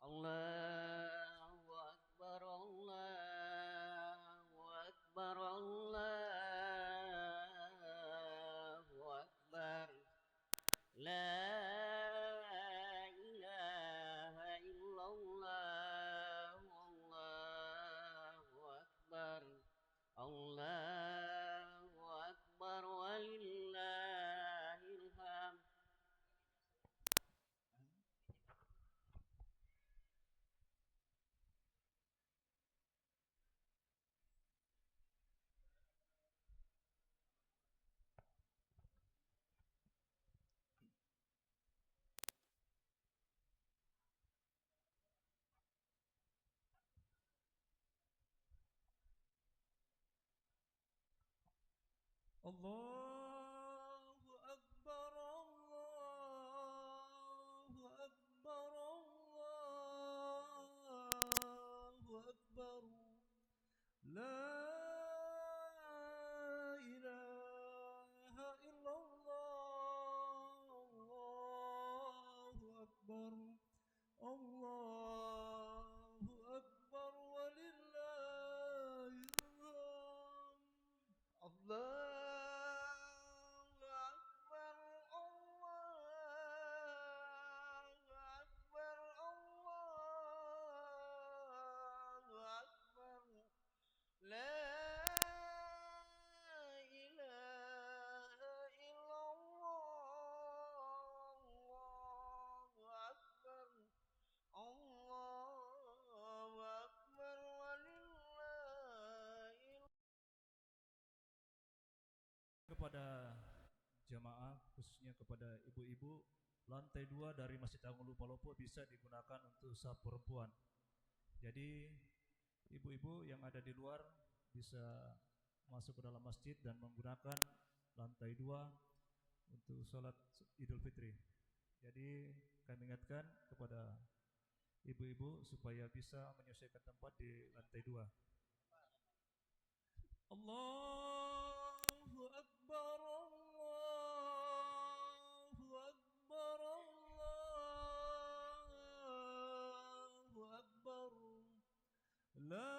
Allahu Akbar, Allahu Akbar, Allahu Akbar. La ilaha illallah, Allahu Akbar. Allahu Akbar walillahil hamd. Allahu Akbar, Allahu Akbar, Allahu Akbar. La ilaha illallah, Allahu Akbar, Allahu Akbar walillahilhamd. Allahu Akbar, Allahu Akbar, Allahu Akbar. La ilaha illallah, Allahu Akbar, Allahu Akbar walillahil. Kepada jamaah, khususnya kepada ibu-ibu, lantai 2 dari Masjid Agung Palopo bisa digunakan untuk saf perempuan. Jadi ibu-ibu yang ada di luar bisa masuk ke dalam masjid dan menggunakan lantai 2 untuk sholat Idul Fitri. Jadi kami ingatkan kepada ibu-ibu supaya bisa menyesuaikan tempat di lantai 2. Allahu Akbar, Allahu Akbar, Allahu Akbar. La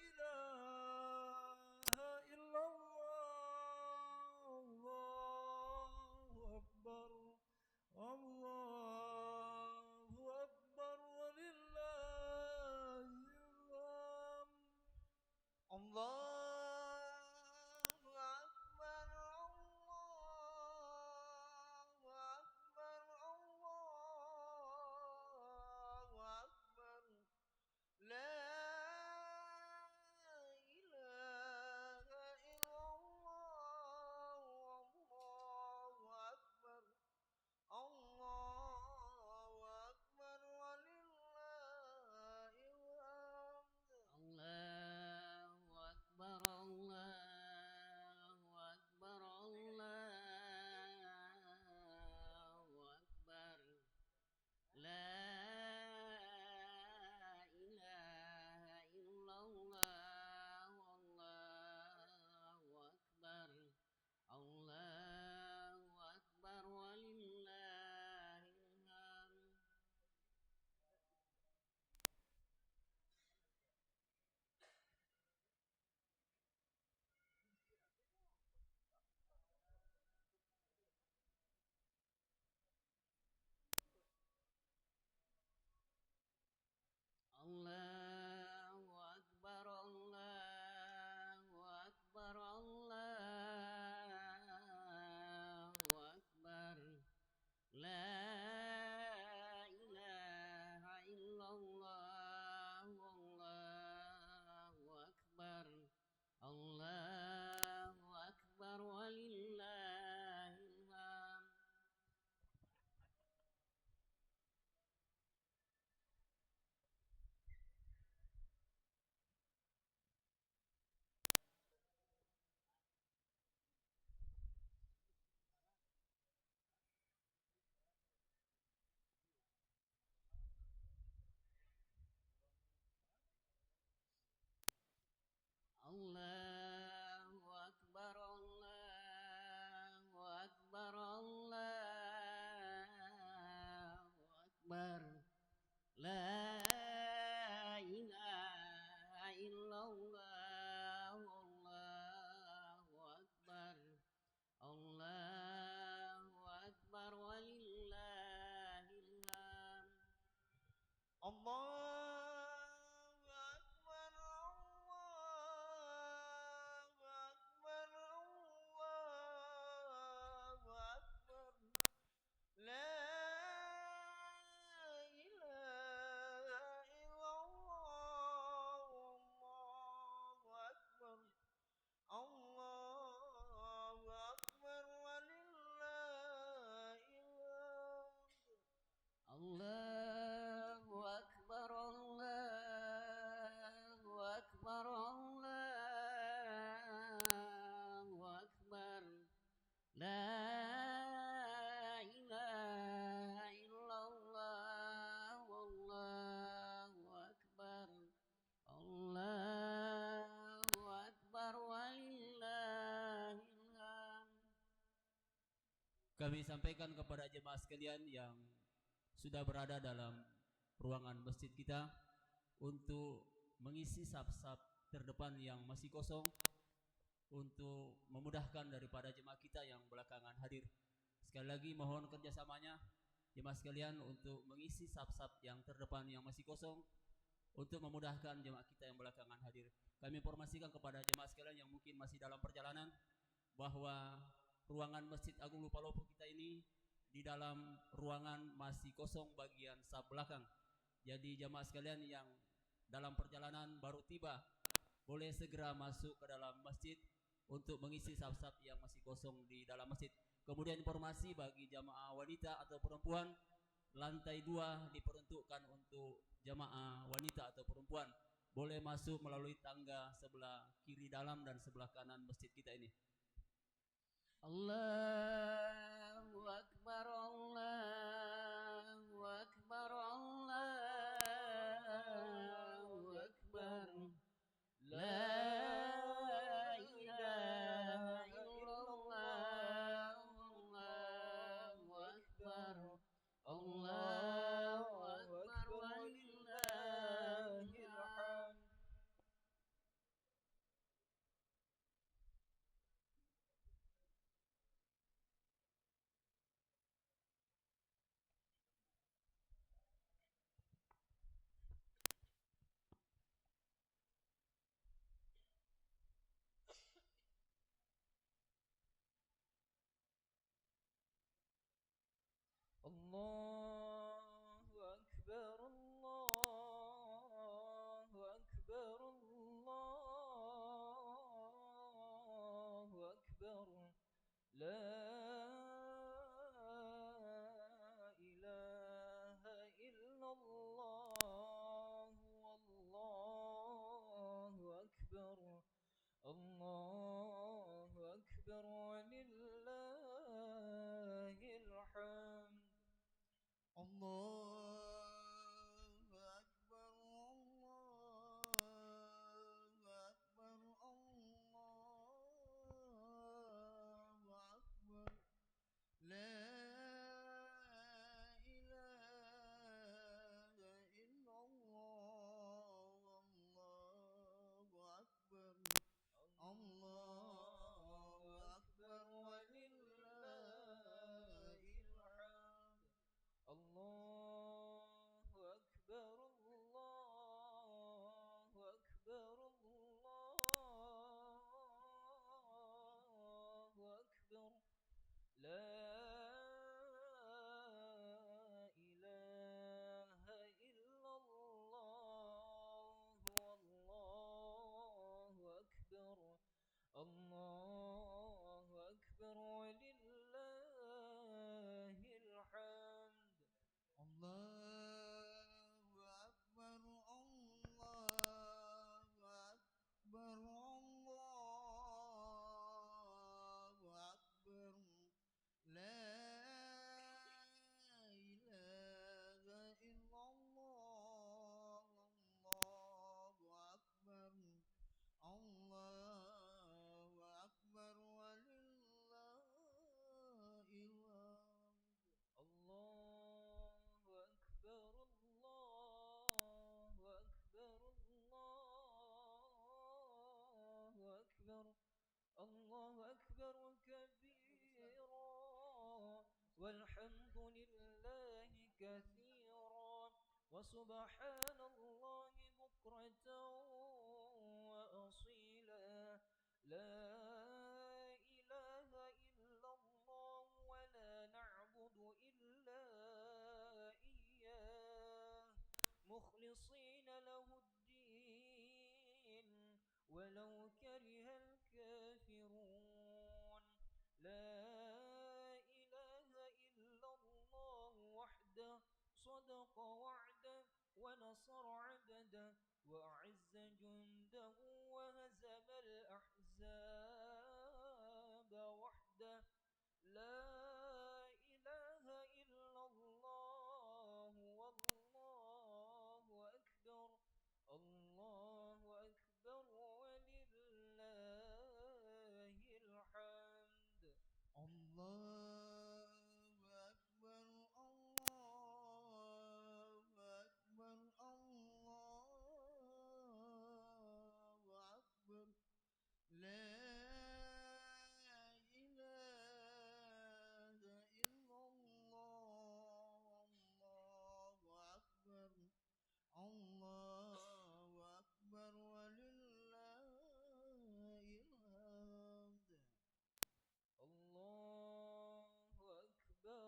ilaha illallah, Allahu Akbar, Allahu Akbar walillahilhamd. Allah Allahu Akbar, Allahu Akbar, Allahu Akbar. La ilaha illallah, Allahu Akbar. Allahu Akbar walillahil hamd. Allahu Akbar, Allahu Akbar, Allahu Akbar. La ilaha illallah, Allahu Akbar. Allahu Akbar walillahil hamd. Allahu Akbar, Allahu Akbar, Allahu Akbar. La ilaha illallah, Allahu Akbar. Allahu Akbar walillahil hamd. Kami sampaikan kepada jemaah sekalian yang sudah berada dalam ruangan masjid kita untuk mengisi saf-saf terdepan yang masih kosong untuk memudahkan daripada jemaah kita yang belakangan hadir. Sekali lagi mohon kerjasamanya jemaah sekalian untuk mengisi saf-saf yang terdepan yang masih kosong untuk memudahkan jemaah kita yang belakangan hadir. Kami informasikan kepada jemaah sekalian yang mungkin masih dalam perjalanan bahwa ruangan Masjid Agung Lupalopo kita ini di dalam ruangan masih kosong bagian saf belakang. Jadi jamaah sekalian yang dalam perjalanan baru tiba boleh segera masuk ke dalam masjid untuk mengisi saf-saf yang masih kosong di dalam masjid. Kemudian informasi bagi jamaah wanita atau perempuan, lantai 2 diperuntukkan untuk jamaah wanita atau perempuan. Boleh masuk melalui tangga sebelah kiri dalam dan sebelah kanan masjid kita ini. Allahu Akbar, Allahu Akbar, Allahu Akbar. La ilaha illallah, Allahu Akbar. Allahu Akbar walillahil hamd. Allahu Akbar, Allahu Akbar, Allahu Akbar. La ilaha illallah, Allahu Akbar. Allahu Akbar walillahil hamd. Allahu Akbar, Allahu Akbar, Allahu Akbar. La ilaha illallah, Allahu Akbar. Allah والحمد لله كثيرا وسبحان الله بكرة وأصيلا لا إله إلا الله ولا نعبد إلا إياه مخلصين له الدين ولو كره الكافرون لا إله إلا الله وحده صدق وعده ونصر عبده وأعز جنده وهزم الأحزاب وحده لا إله إلا الله والله أكبر الله أكبر ولله الحمد الله أكبر الله أكبر الله أكبر لا إله إلا الله الله أكبر الله أكبر ولله الحمد الله أكبر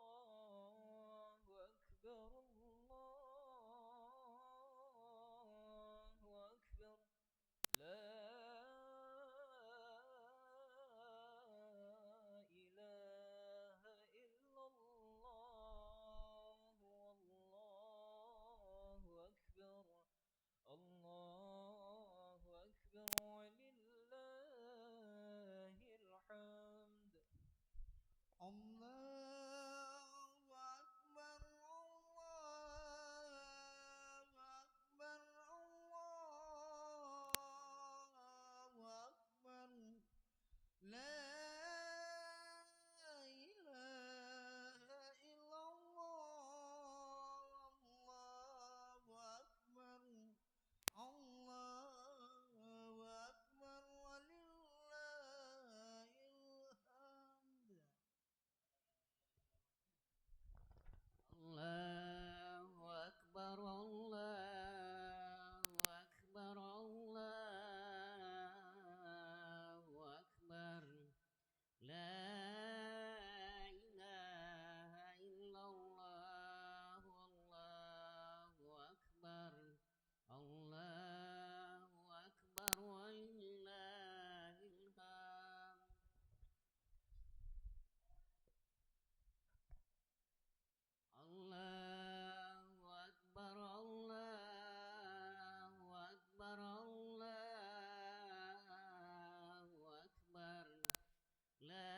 الله أكبر الله أكبر لا إله إلا الله والله أكبر الله أكبر ولله الحمد الله أكبر الله أكبر الله أكبر لا إله إلا الله الله أكبر الله أكبر ولله الحمد الله أكبر الله أكبر الله أكبر لا إله إلا الله والله أكبر الله أكبر ولله الحمد الله أكبر الله أكبر الله أكبر لا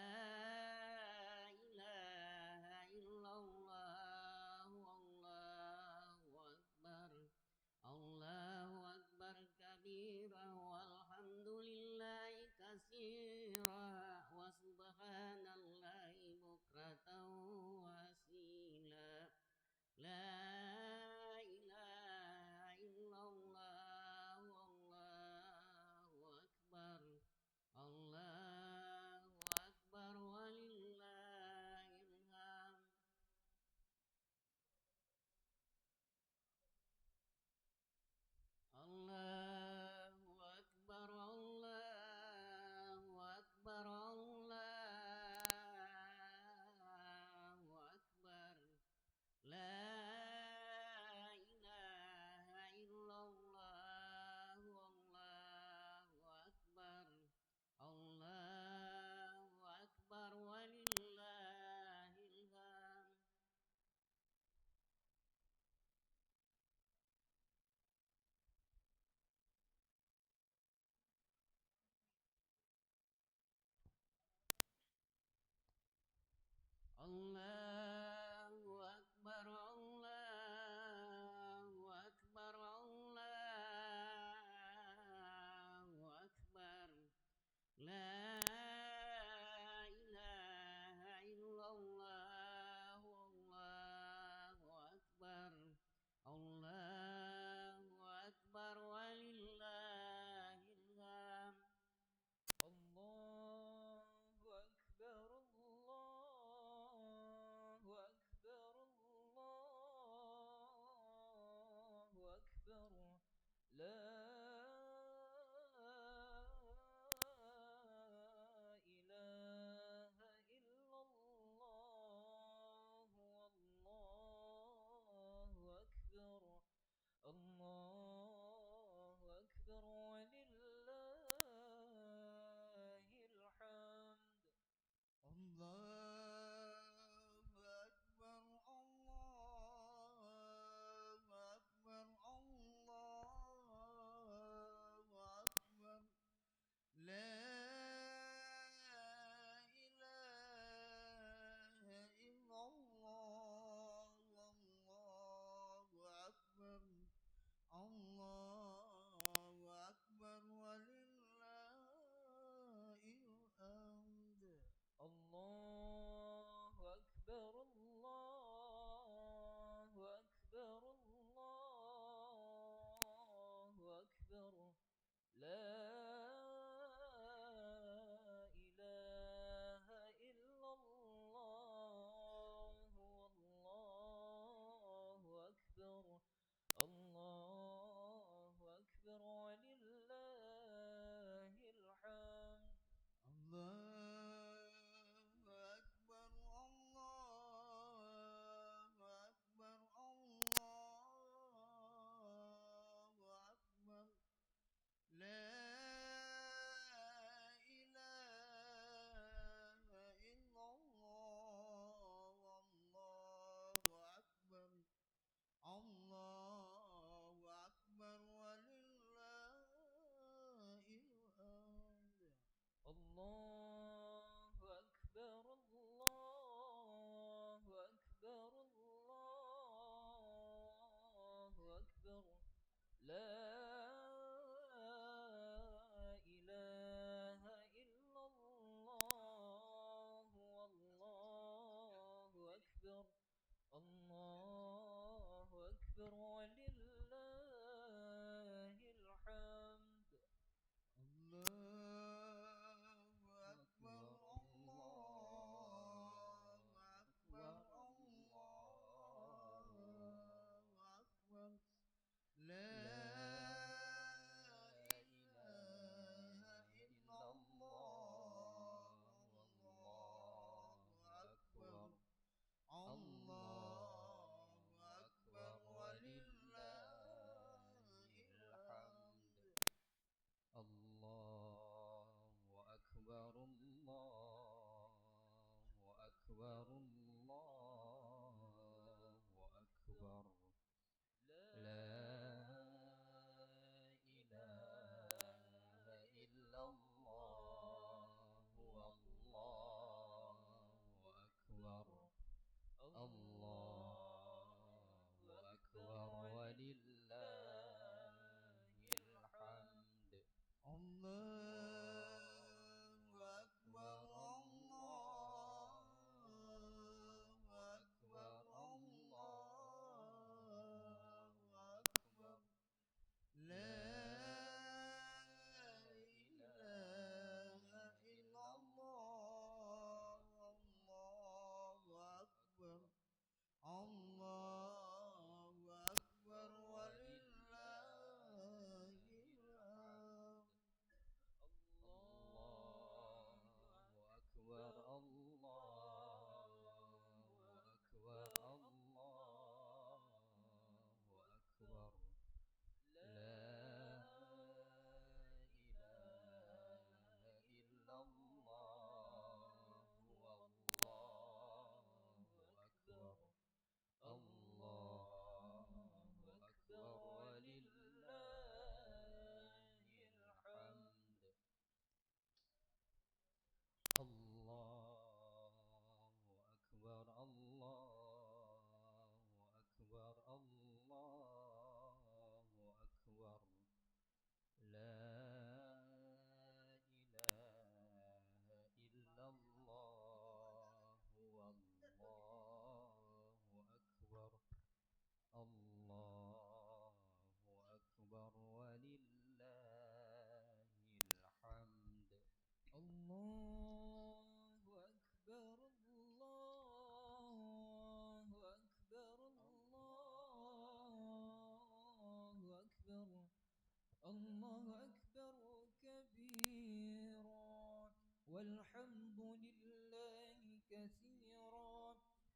إله إلا الله والله أكبر الله أكبر كبيرا والحمد لله كثيرا وسبحان الله بكرة وأصيلا لا إله إلا الله والله أكبر الله أكبر ولله الحمد الله أكبر الله أكبر الله أكبر لا إله إلا الله والله أكبر الله أكبر ولله الحمد الله أكبر الله أكبر الله أكبر لا إله إلا الله والله أكبر الله أكبر ولله الحمد الله أكبر الله لا إله إلا الله والله أكبر الله أكبر ولله الحمد الله أكبر الله أكبر الله أكبر لا إله إلا الله والله أكبر الله أكبر ولله الحمد الله أكبر الله أكبر الله أكبر لا إله إلا الله والله أكبر الله أكبر ولله الحمد الله أكبر الله أكبر الله أكبر لا إله إلا الله والله أكبر الله أكبر ولله الحمد الله أكبر الله أكبر الله أكبر لا إله إلا الله والله أكبر الله أكبر ولله الحمد الله أكبر الله أكبر الله أكبر لا إله إلا الله والله أكبر الله أكبر ولله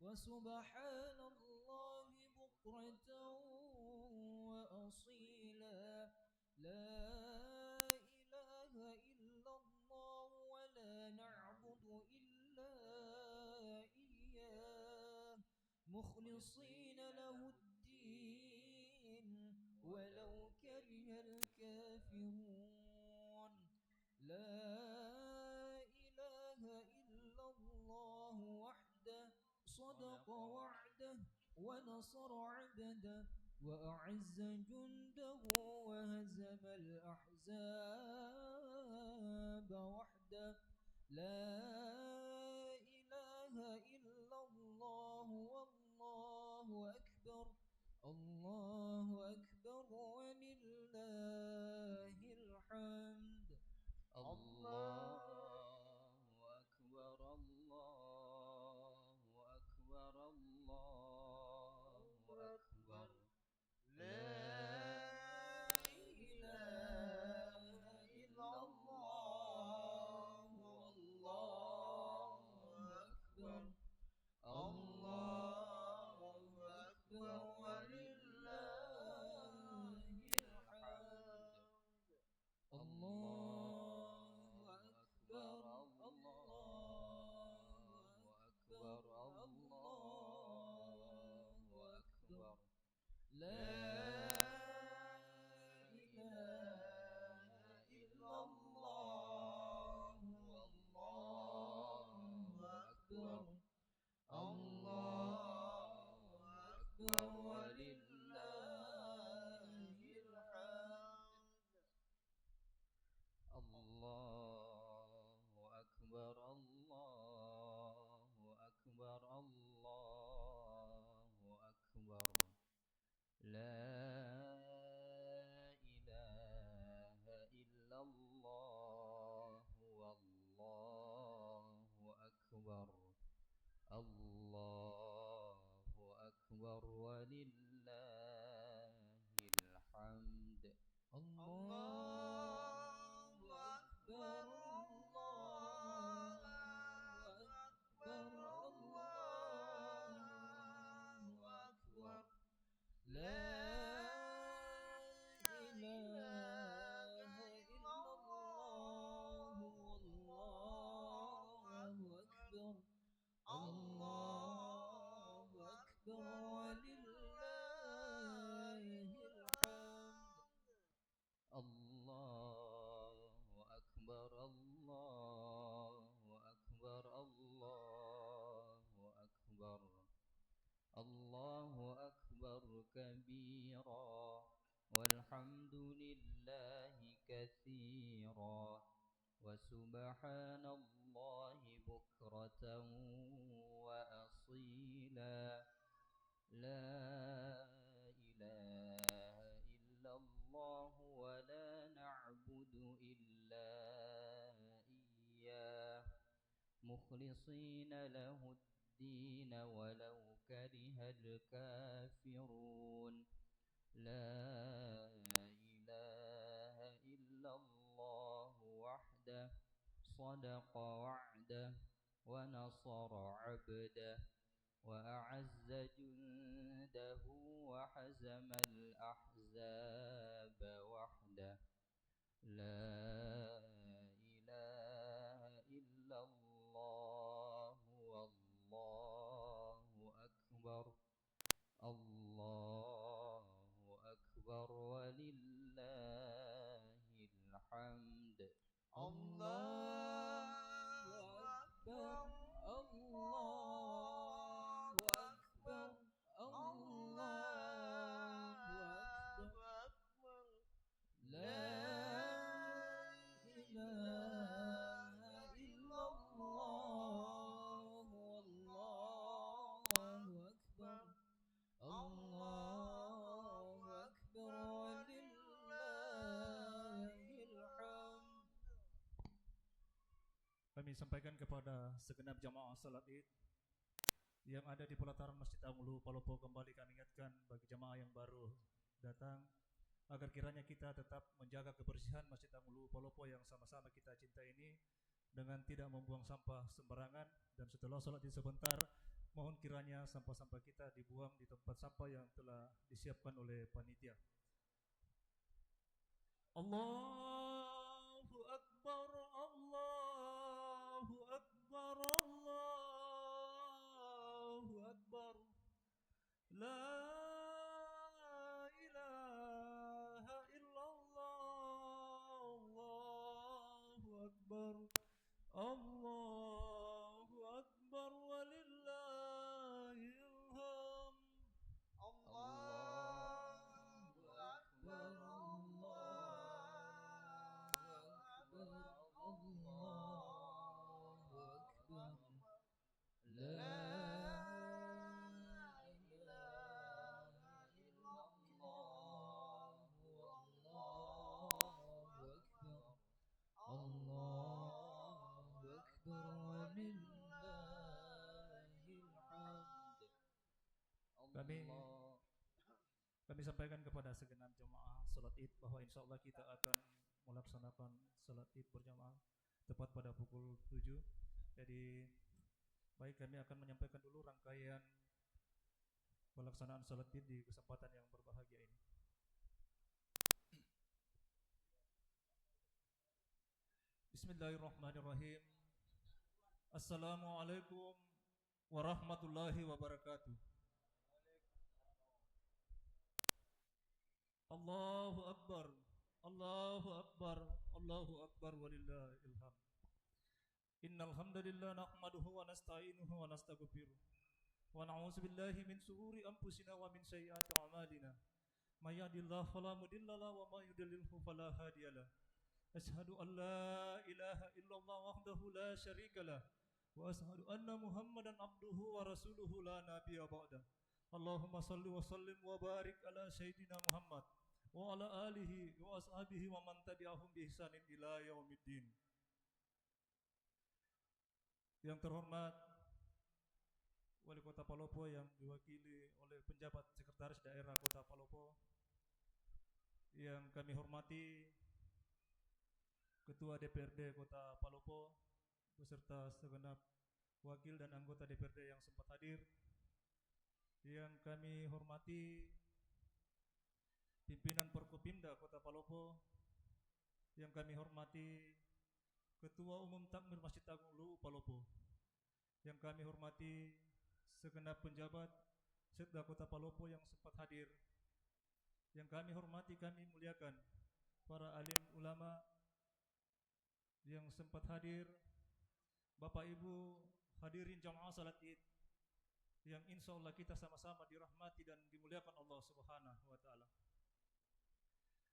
وسبحان الله بكرة وأصيلا لا إله إلا الله ولا نعبد إلا إياه مخلصين له الدين ولو كره الكافرون لا إله إلا الله وحده صدق وعده ونصر عبده وأعز جنده وهزم الأحزاب وحده لا إله إلا الله والله أكبر الله أكبر ولله الحمد الله أكبر الله أكبر الله أكبر لا إله إلا الله والله أكبر الله أكبر ولله الحمد الله أكبر الله أكبر الله أكبر لا إله إلا الله والله أكبر الله أكبر ولله الحمد الله أكبر الله أكبر الله أكبر لا إله إلا الله والله أكبر الله أكبر ولله الحمد الله أكبر الله أكبر الله أكبر لا إله إلا الله والله أكبر الله أكبر ولله الحمد الله أكبر الله أكبر الله أكبر الله أكبر كبيرا والحمد لله كثيرا وسبحان الله بكرة وأصيلا لا إله إلا الله ولا نعبد إلا إياه مخلصين له الدين ولو كره الكافرون لا إله إلا الله وحده صدق وعده ونصر عبده وأعز جنده وحزم الأحزاب وحده لا إله إلا الله والله أكبر الله أكبر ولله الحمد الله أكبر الله أكبر الله أكبر لا إله إلا الله والله أكبر الله أكبر ولله الحمد. Kami sampaikan kepada segenap jamaah salat Id yang ada di pelataran Masjid Angulu Palopo, kembali kami ingatkan bagi jamaah yang baru datang agar kiranya kita tetap menjaga kebersihan Masjid Angulu Palopo yang sama-sama kita cinta ini dengan tidak membuang sampah sembarangan, dan setelah salat Id sebentar Mohon kiranya sampah-sampah kita dibuang di tempat sampah yang telah disiapkan oleh panitia. Allahu Akbar, Allahu Akbar, Allahu Akbar. La ilaha illallah, Allahu Akbar. Allahu Akbar walillahil hamd. Allahu Akbar, Allahu Akbar, La ilaha illallah, Allahu Akbar, Allahu Akbar walillahil hamd. Kami sampaikan kepada segenap jemaah salat Id bahwa insya Allah kita akan melaksanakan salat Id berjamaah tepat pada pukul 7. Jadi baik, kami akan menyampaikan dulu rangkaian pelaksanaan salat Id di kesempatan yang berbahagia ini. Bismillahirrahmanirrahim. Assalamualaikum warahmatullahi wabarakatuh. Allahu Akbar, Allahu Akbar, Allahu Akbar walillahil hamd. Innal hamdalillah nahmaduhu wa nasta'inuhu wa nastaghfiruh wa na'udzu billahi min shururi anfusina wa min sayyiati a'malina. May yahdihillahu fala mudilla lahu wa may yudlilhu fala hadiyalah. Asyhadu an la ilaha illallah wahdahu la syarika lah wa asyhadu anna Muhammadan abduhu wa rasuluhu la nabiyya ba'dah. Allahumma salli wa sallim wa barik ala sayyidina Muhammad wa ala alihi wa ashabihi wa man tabi'ahum bi ihsanin ila yaumiddin. Yang terhormat Wali Kota Palopo yang diwakili oleh penjabat sekretaris daerah Kota Palopo, yang kami hormati Ketua DPRD Kota Palopo beserta segenap wakil dan anggota DPRD yang sempat hadir, yang kami hormati pimpinan Forkopimda Kota Palopo, yang kami hormati Ketua Umum Takmir Masjid Agung Luwu Palopo, yang kami hormati segenap penjabat Setda Kota Palopo yang sempat hadir, yang kami hormati, kami muliakan para alim ulama yang sempat hadir, Bapak Ibu hadirin jamaah salat Id yang insya Allah kita sama-sama dirahmati dan dimuliakan Allah Subhanahu wa Ta'ala.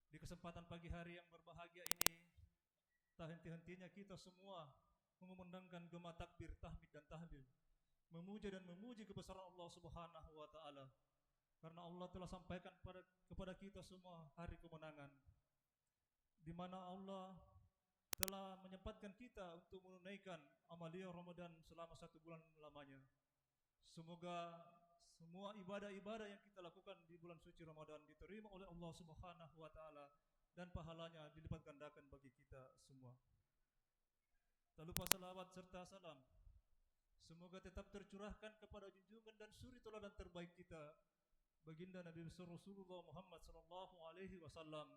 Di kesempatan pagi hari yang berbahagia ini, tak henti-hentinya kita semua mengumandangkan gema takbir, tahmid dan tahlil, memuja dan memuji kebesaran Allah Subhanahu wa Ta'ala, karena Allah telah sampaikan kepada kita semua hari kemenangan, di mana Allah telah menyempatkan kita untuk menunaikan amalia Ramadan selama 1 bulan lamanya. Semoga semua ibadah-ibadah yang kita lakukan di bulan suci Ramadan diterima oleh Allah Subhanahu wa Ta'ala dan pahalanya dilipat gandakan bagi kita semua. Tak lupa salawat serta salam semoga tetap tercurahkan kepada junjungan dan suri teladan terbaik kita, baginda Nabi besar Rasulullah Muhammad sallallahu alaihi wasallam.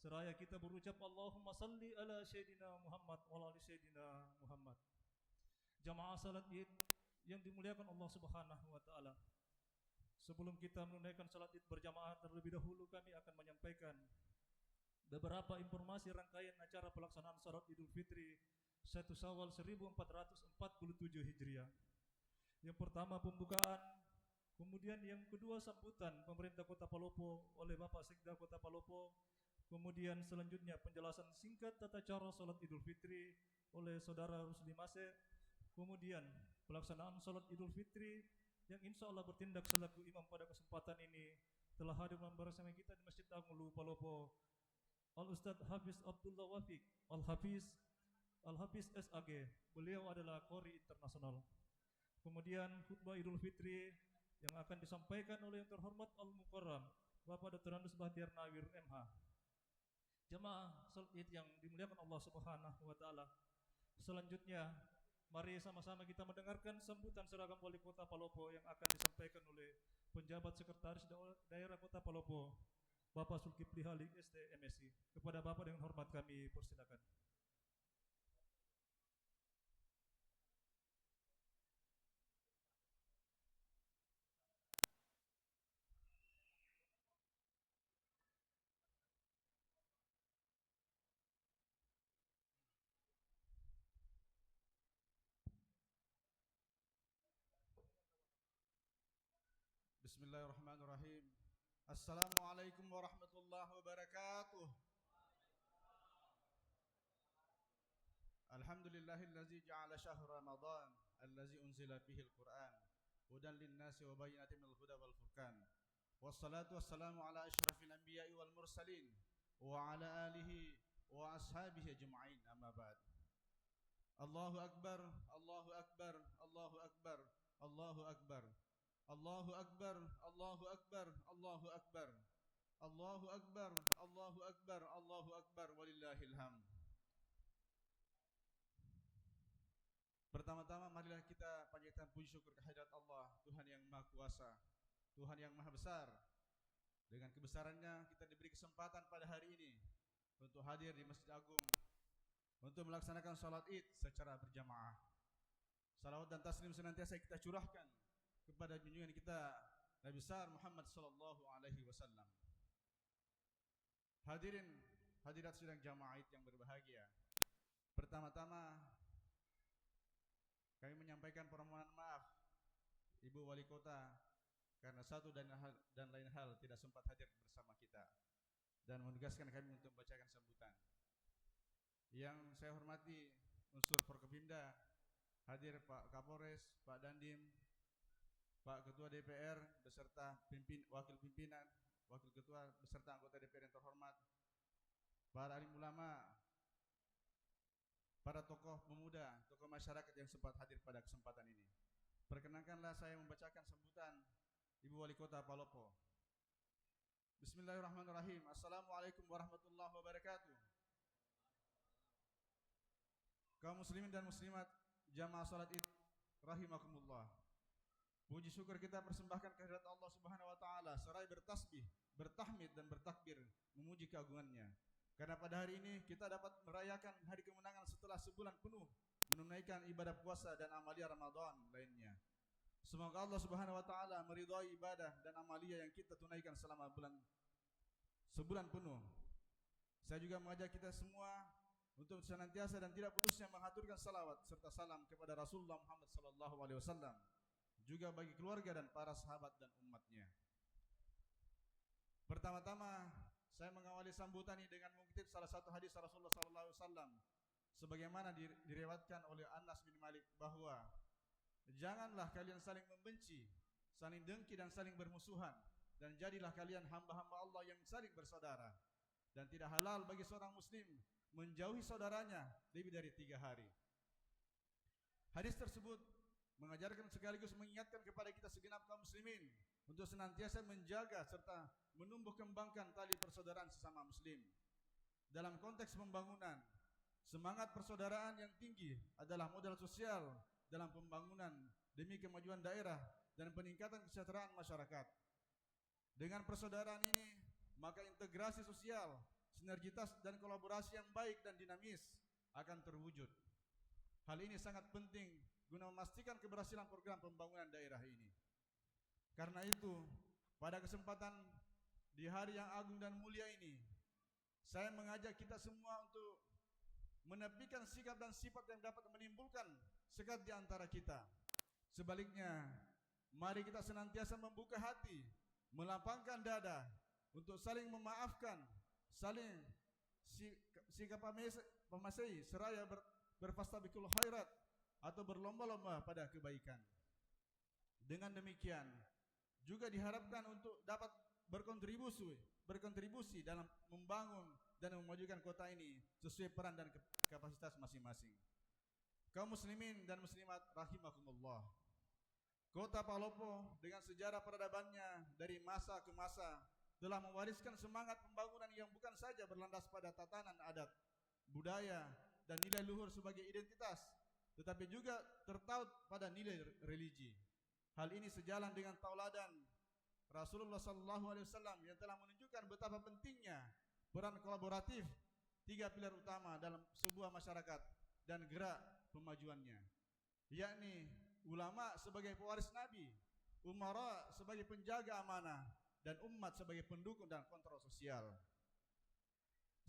Seraya kita berucap Allahumma salli ala Sayyidina Muhammad wa ala Sayyidina Muhammad. Jamaah salat Id yang dimuliakan Allah Subhanahu wa Ta'ala, sebelum kita menunaikan salat Id berjamaah, terlebih dahulu kami akan menyampaikan beberapa informasi rangkaian acara pelaksanaan salat Idul Fitri 1 Syawal 1447 Hijriah. Yang pertama pembukaan, kemudian yang kedua sambutan pemerintah Kota Palopo oleh Bapak Sekda Kota Palopo, kemudian selanjutnya penjelasan singkat tata cara salat Idul Fitri oleh Saudara Rusli Mase, kemudian pelaksanaan salat Idul Fitri yang insya Allah bertindak selaku imam pada kesempatan ini telah hadir bersama kita di Masjid Agung Luwu Palopo, Al-Ustadz Hafiz Abdullah Wafiq Al-Hafiz SAG, beliau adalah Qori Internasional. Kemudian khutbah Idul Fitri yang akan disampaikan oleh yang terhormat Al-Mukarram Bapak Dr. Andus Bahtiar Nawir MH. Jemaah salat Id yang dimuliakan Allah Subhanahu wa Ta'ala, selanjutnya Mari sama-sama kita mendengarkan sambutan seragam Wali Kota Palopo yang akan disampaikan oleh penjabat sekretaris daerah Kota Palopo, Bapak Zulkifli Halik ST MSI. Kepada Bapak dengan hormat kami persilakan. Bismillahirrahmanirrahim. Assalamualaikum warahmatullahi wabarakatuh. Alhamdulillahillazi ja'ala syahr Ramadan allazi unzila fihi al-Qur'an hudan lin-nasi wa bayyinatin minal huda wal furqan. Wassalatu wassalamu ala asyrafil anbiya'i wal mursalin wa ala alihi wa ashabihi ajma'in. Amma ba'd. Allahu akbar, Allahu akbar, Allahu akbar, Allahu akbar. Allahu akbar, Allahu akbar, Allahu akbar. Allahu akbar, Allahu akbar, Allahu akbar, walillahil hamd. Pertama-tama marilah kita panjatkan puji syukur kehadirat Allah, Tuhan yang Maha Kuasa, Tuhan yang Maha Besar. Dengan kebesarannya kita diberi kesempatan pada hari ini untuk hadir di Masjid Agung untuk melaksanakan salat Id secara berjamaah. Salawat dan taslim senantiasa kita curahkan kepada junjungan kita Nabi besar Muhammad sallallahu alaihi wasallam. Hadirin hadirat sidang jamaah Id yang berbahagia. Pertama-tama kami menyampaikan permohonan maaf Ibu Wali Kota karena satu dan lain hal tidak sempat hadir bersama kita dan menugaskan kami untuk membacakan sambutan. Yang saya hormati unsur Forkopimda, hadir Pak Kapolres, Pak Dandim, Pak Ketua DPR beserta wakil pimpinan, wakil ketua beserta anggota DPR yang terhormat, para alim ulama, para tokoh pemuda, tokoh masyarakat yang sempat hadir pada kesempatan ini. Perkenankanlah saya membacakan sambutan Ibu Wali Kota Palopo. Bismillahirrahmanirrahim. Assalamualaikum warahmatullahi wabarakatuh. Kaum muslimin dan muslimat jamaah salat Id rahimakumullah. Puji syukur kita persembahkan kehadirat Allah Subhanahu wa taala seraya bertasbih, bertahmid dan bertakbir memuji keagungannya. Karena pada hari ini kita dapat merayakan hari kemenangan setelah sebulan penuh menunaikan ibadah puasa dan amalia Ramadan lainnya. Semoga Allah Subhanahu wa taala meridhai ibadah dan amalia yang kita tunaikan selama sebulan penuh. Saya juga mengajak kita semua untuk senantiasa dan tidak putusnya mengaturkan salawat serta salam kepada Rasulullah Muhammad sallallahu alaihi wasallam, juga bagi keluarga dan para sahabat dan umatnya. Pertama-tama saya mengawali sambutan ini dengan mengutip salah satu hadis Rasulullah sallallahu alaihi wasallam sebagaimana diriwayatkan oleh Anas bin Malik bahwa janganlah kalian saling membenci, saling dengki dan saling bermusuhan, dan jadilah kalian hamba-hamba Allah yang saling bersaudara, dan tidak halal bagi seorang muslim menjauhi saudaranya lebih dari 3 hari. Hadis tersebut mengajarkan sekaligus mengingatkan kepada kita segenap kaum muslimin untuk senantiasa menjaga serta menumbuh kembangkan tali persaudaraan sesama muslim. Dalam konteks pembangunan, semangat persaudaraan yang tinggi adalah modal sosial dalam pembangunan demi kemajuan daerah dan peningkatan kesejahteraan masyarakat. Dengan persaudaraan ini, maka integrasi sosial, sinergitas dan kolaborasi yang baik dan dinamis akan terwujud. Hal ini sangat penting guna memastikan keberhasilan program pembangunan daerah ini. Karena itu, pada kesempatan di hari yang agung dan mulia ini, saya mengajak kita semua untuk menepikan sikap dan sifat yang dapat menimbulkan sekat di antara kita. Sebaliknya, mari kita senantiasa membuka hati, melapangkan dada untuk saling memaafkan, saling sikap pemasehi seraya berfastabiqul khairat atau berlomba-lomba pada kebaikan. Dengan demikian juga diharapkan untuk dapat berkontribusi dalam membangun dan memajukan kota ini sesuai peran dan kapasitas masing-masing. Kaum muslimin dan muslimat rahimakumullah. Kota Palopo dengan sejarah peradabannya dari masa ke masa telah mewariskan semangat pembangunan yang bukan saja berlandas pada tatanan adat, budaya, dan nilai luhur sebagai identitas, tetapi juga tertaut pada nilai religi. Hal ini sejalan dengan tauladan Rasulullah SAW yang telah menunjukkan betapa pentingnya peran kolaboratif tiga pilar utama dalam sebuah masyarakat dan gerak pemajuannya, yakni ulama sebagai pewaris Nabi, umara sebagai penjaga amanah, dan umat sebagai pendukung dan kontrol sosial.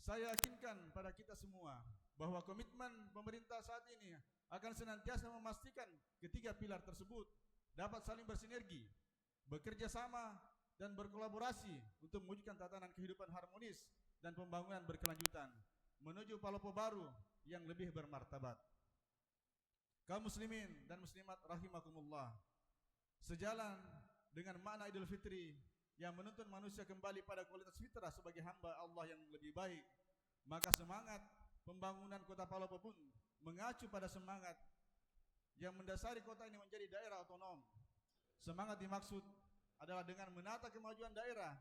Saya yakinkan pada kita semua bahwa komitmen pemerintah saat ini akan senantiasa memastikan ketiga pilar tersebut dapat saling bersinergi, bekerja sama, dan berkolaborasi untuk mewujudkan tatanan kehidupan harmonis dan pembangunan berkelanjutan menuju Palopo baru yang lebih bermartabat. Kaum muslimin dan muslimat rahimakumullah, sejalan dengan makna Idul Fitri yang menuntun manusia kembali pada kualitas fitrah sebagai hamba Allah yang lebih baik, maka semangat pembangunan kota Palopo pun mengacu pada semangat yang mendasari kota ini menjadi daerah otonom. Semangat dimaksud adalah dengan menata kemajuan daerah,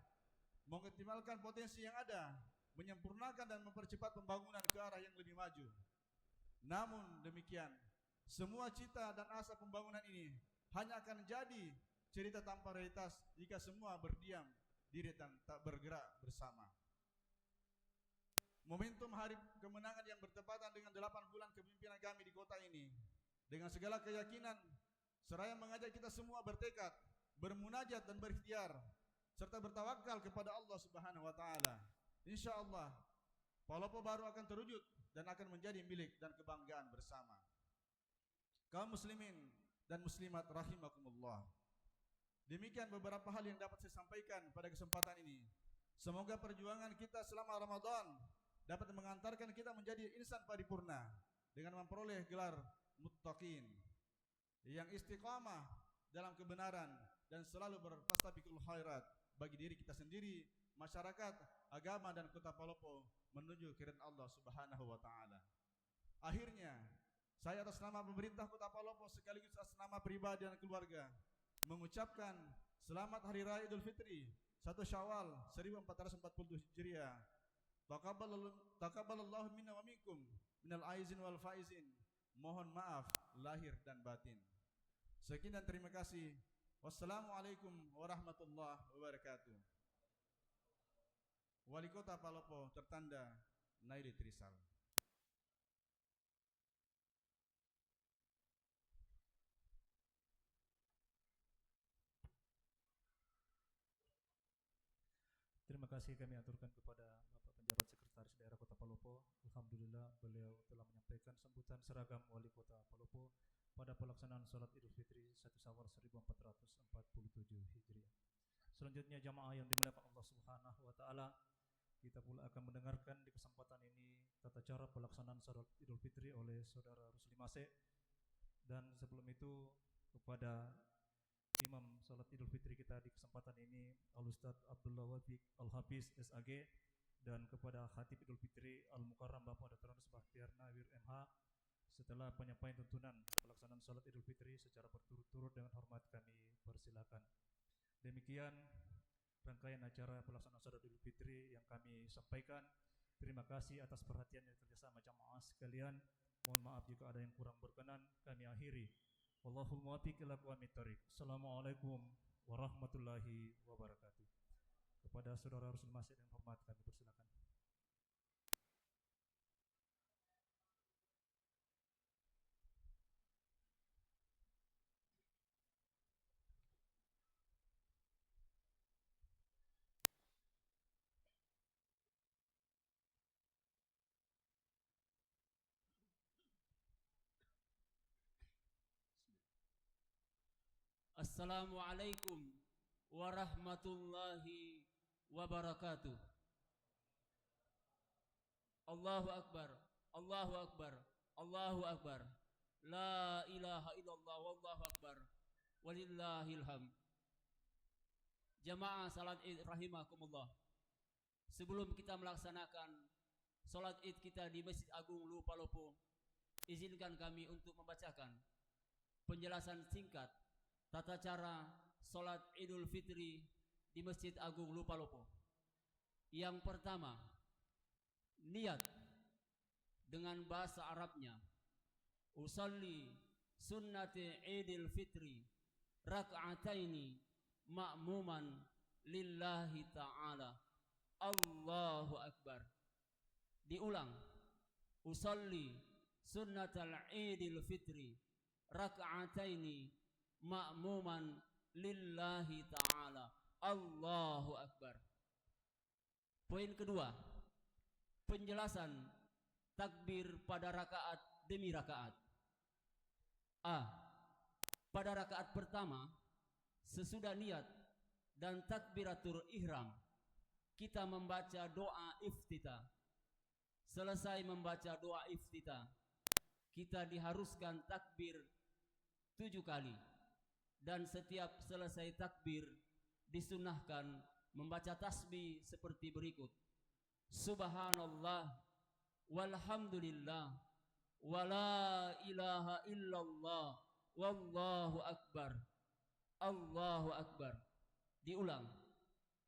mengoptimalkan potensi yang ada, menyempurnakan dan mempercepat pembangunan ke arah yang lebih maju. Namun demikian, semua cita dan asa pembangunan ini hanya akan jadi cerita tanpa realitas jika semua berdiam diri dan tak bergerak bersama. Momentum hari kemenangan yang bertepatan dengan 8 bulan kepemimpinan kami di kota ini, dengan segala keyakinan, seraya mengajak kita semua bertekad, bermunajat dan berikhtiar, serta bertawakal kepada Allah Subhanahu wa taala. Insyaallah, Palopo baru akan terwujud dan akan menjadi milik dan kebanggaan bersama. Kaum muslimin dan muslimat rahimakumullah, demikian beberapa hal yang dapat saya sampaikan pada kesempatan ini. Semoga perjuangan kita selama Ramadan dapat mengantarkan kita menjadi insan paripurna dengan memperoleh gelar muttaqin yang istiqamah dalam kebenaran dan selalu berfastabiqul khairat bagi diri kita sendiri, masyarakat, agama dan kota Palopo menuju keridhaan Allah Subhanahu wa taala. Akhirnya, saya atas nama pemerintah kota Palopo sekaligus atas nama pribadi dan keluarga mengucapkan selamat Hari Raya Idul Fitri 1 Syawal 1440 Hijriah. Taqabbalallahu minna wa minkum minal aizin wal faizin. Mohon maaf lahir dan batin. Sekian dan terima kasih. Wassalamualaikum warahmatullahi wabarakatuh. Wali Kota Palopo tertanda Naili Trisal. Terima kasih kami aturkan kepada Bapak Penjabat Sekretaris Daerah Kota Palopo. Alhamdulillah beliau telah menyampaikan sambutan seragam Wali Kota Palopo pada pelaksanaan sholat Idul Fitri 1 Syawal 1447 Hijriah. Selanjutnya jamaah yang dimuliakan Allah Subhanahu wa taala, kita pula akan mendengarkan di kesempatan ini tata cara pelaksanaan sholat Idul Fitri oleh Saudara Rusli Mase. Dan sebelum itu kepada Imam sholat Idul Fitri kita di kesempatan ini Al-Ustaz Abdullah Wafiq Al-Hafiz SAG, dan kepada Khatib Idul Fitri Al-Mukarram Bapak Dr. Bahtiar Nawir MH. Setelah penyampaian tuntunan pelaksanaan sholat Idul Fitri secara berturut-turut dengan hormat kami persilakan. Demikian rangkaian acara pelaksanaan sholat Idul Fitri yang kami sampaikan. Terima kasih atas perhatian dan kerjasama jamaah sekalian. Mohon maaf jika ada yang kurang berkenan. Kami akhiri. Wallahul muwaffiq ila aqwamit thoriq. Assalamualaikum warahmatullahi wabarakatuh. Kepada Saudara Rusli Masjid yang hormat kami persilakan. Assalamualaikum warahmatullahi wabarakatuh. Allahu Akbar, Allahu Akbar, Allahu Akbar. La ilaha illallah wallahu akbar. Walillahil hamd. Jamaah salat Id rahimakumullah. Sebelum kita melaksanakan salat Id kita di Masjid Agung Lu Palopo, izinkan kami untuk membacakan penjelasan singkat tata cara salat Idul Fitri di Masjid Agung Lu Palopo. Yang pertama, niat dengan bahasa Arabnya. usalli sunnati Idul Fitri rak'ataini ma'muman lillahi ta'ala. Allahu Akbar. Diulang. Usalli sunnatal Idul Fitri rak'ataini ma'muman lillahi ta'ala. Allahu Akbar. Poin kedua, penjelasan takbir pada rakaat demi rakaat. A. Pada rakaat pertama, sesudah niat dan takbiratul ihram, kita membaca doa iftitah. Selesai membaca doa iftitah, kita diharuskan takbir 7 kali. Dan setiap selesai takbir, disunahkan membaca tasbih seperti berikut. Subhanallah, walhamdulillah, wala ilaha illallah, wallahu akbar. Allahu akbar. Diulang.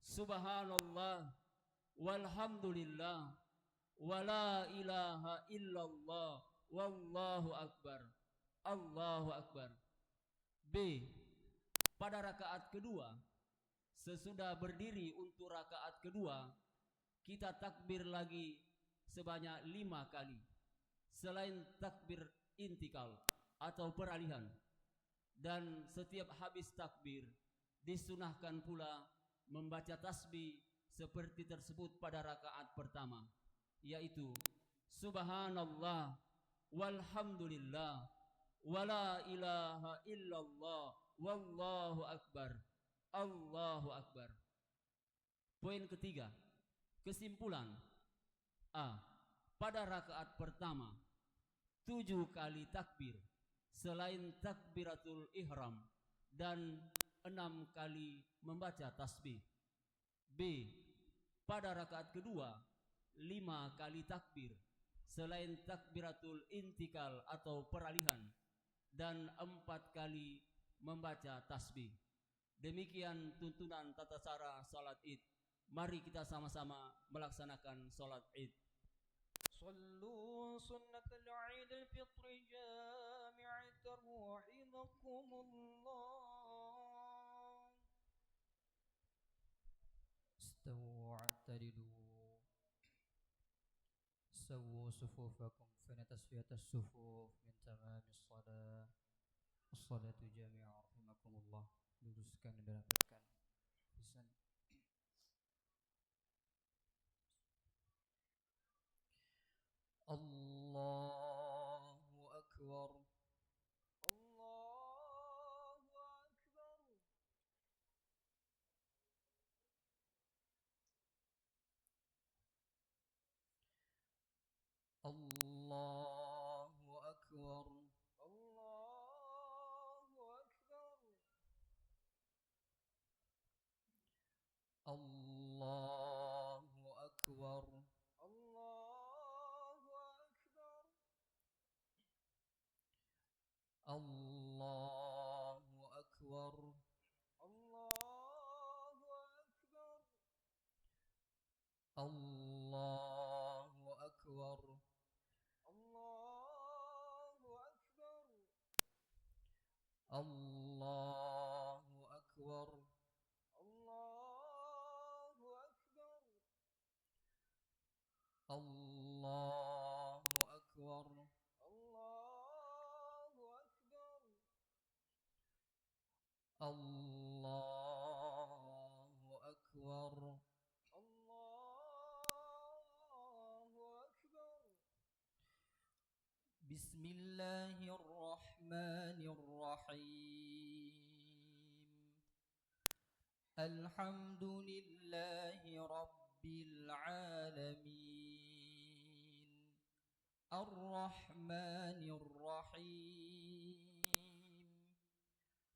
Subhanallah, walhamdulillah, wala ilaha illallah, wallahu akbar. Allahu akbar. B. Pada rakaat kedua, sesudah berdiri untuk rakaat kedua, kita takbir lagi sebanyak 5 kali. Selain takbir intikal atau peralihan. Dan setiap habis takbir, disunahkan pula membaca tasbih seperti tersebut pada rakaat pertama, yaitu Subhanallah, walhamdulillah, wala ilaha illallah, wallahu akbar. Allahu akbar. Poin ketiga, kesimpulan. A. Pada rakaat pertama 7 kali takbir selain takbiratul ihram dan 6 kali membaca tasbih. B. Pada rakaat kedua 5 kali takbir selain takbiratul intikal atau peralihan dan 4 kali membaca tasbih. Demikian tuntunan tata cara salat Id. Mari kita sama-sama melaksanakan salat Id. صلوا سنة العيد الفطر جامعة رحمكم الله. استووا واعتدلوا سووا صفوفكم فإن تسوية الصفوف من تمام الصلاة. الصلاة جامعة رحمكم الله. Luruskan dan rapatkan. Pesan. Allahu Akbar. Allahu Akbar. Allahu Akbar. Allahu Akbar. Allahu Akbar. Allahu Akbar. Allahu Akbar. Allahu Akbar. Allahu Akbar. Allahu Akbar. Bismillahirrahmanirrahim. Alhamdulillahi Rabbil Alamin. Ar-Rahmanir Rahim.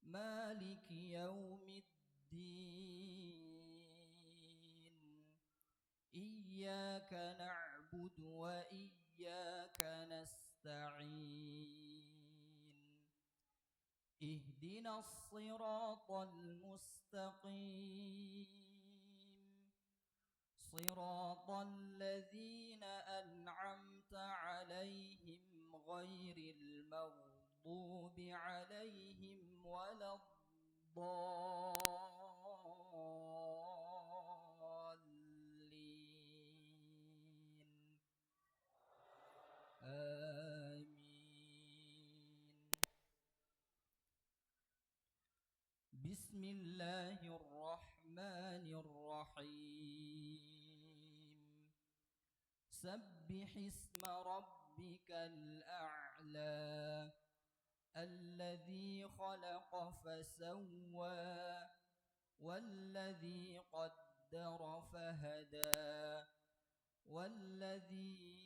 Maliki Yawmiddin. Iyyaka na'budu wa iyyaka nasta'in. Ihdinas siratal mustaqim. Siratal ladzina an'amta 'alaihim ghairil المغضوب عليهم ولا الضالين آمين. بسم الله الرحمن الرحيم. سبح اسم ربك الأعلى الذي خلق فسوى والذي قدر فهدى والذي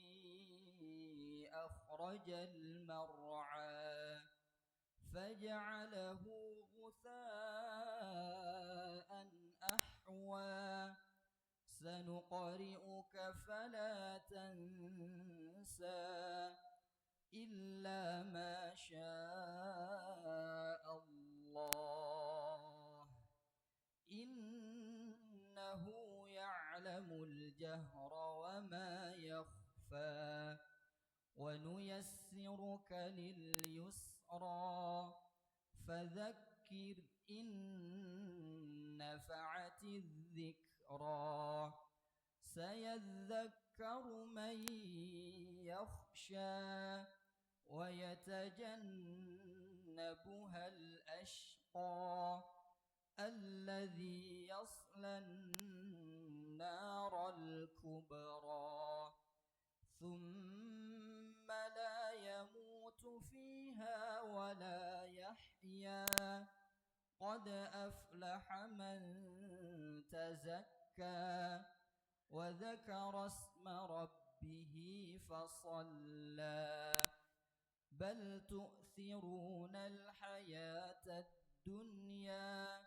أخرج المرعى فجعله غثاء أحوى سنقرئك فلا تنسى إلا ما شاء الله إنه يعلم الجهر وما يخفى ونيسرك لليسرى فذكر إن نفعت الذكرى سيذكر من يخشى ويتجنبها الأشقى الذي يصلى النار الكبرى ثم لا يموت فيها ولا يحيا قد أفلح من تزكى وذكر اسم ربه فصلى بل تؤثرون الحياة الدنيا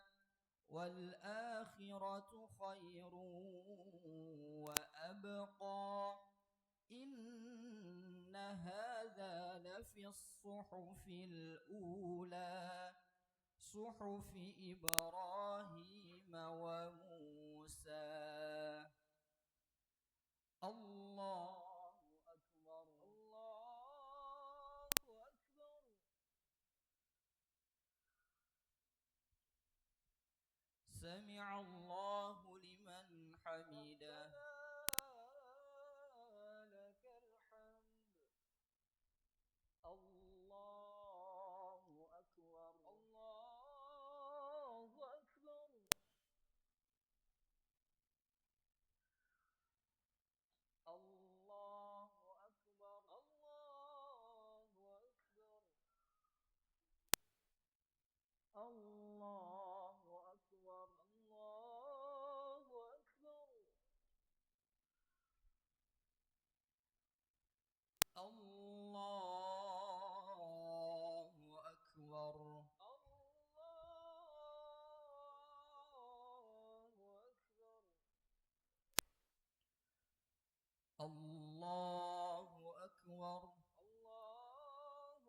والآخرة خير وأبقى إن هذا لفي الصحف الأولى صحف إبراهيم وموسى. الله أكبر الله أكبر. سمع الله لمن حمده لك الحمد. الله أكبر الله أكبر. الله أكبر الله أكبر. الله أكبر الله أكبر. الله أكبر الله أكبر. الله أكبر الله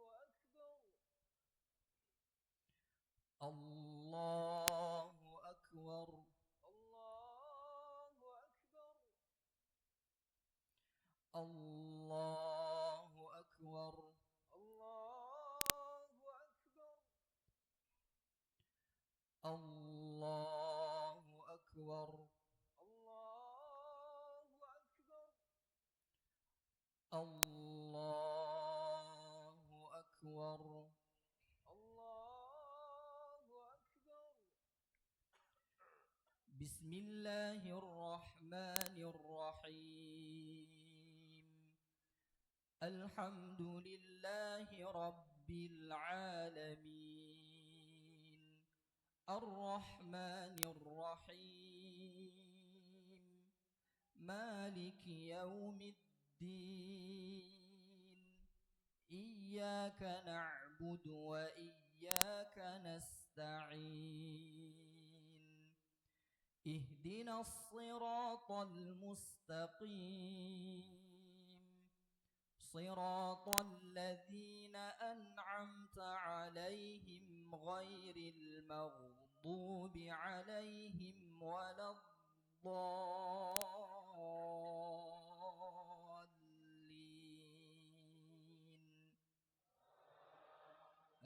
أكبر. الله أكبر الله أكبر. الله أكبر الله أكبر. الله أكبر الله أكبر. الله أكبر. بسم الله الرحمن الرحيم. الحمد لله رب العالمين الرحمن الرحيم مالك يوم الدين إياك نعبد وإياك نستعين اهدنا الصراط المستقيم صراط الذين أنعمت عليهم غير المغضوب عليهم ولا الضالين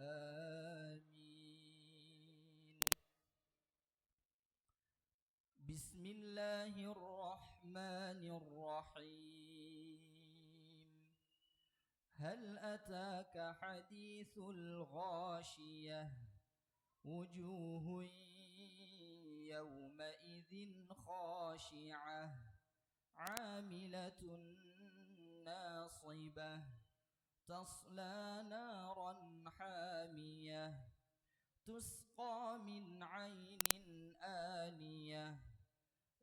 آمين. بسم الله الرحمن الرحيم. هل أتاك حديث الغاشية وجوه يومئذ خاشعة عاملة ناصبة تصلى نارا حامية تسقى من عين آنية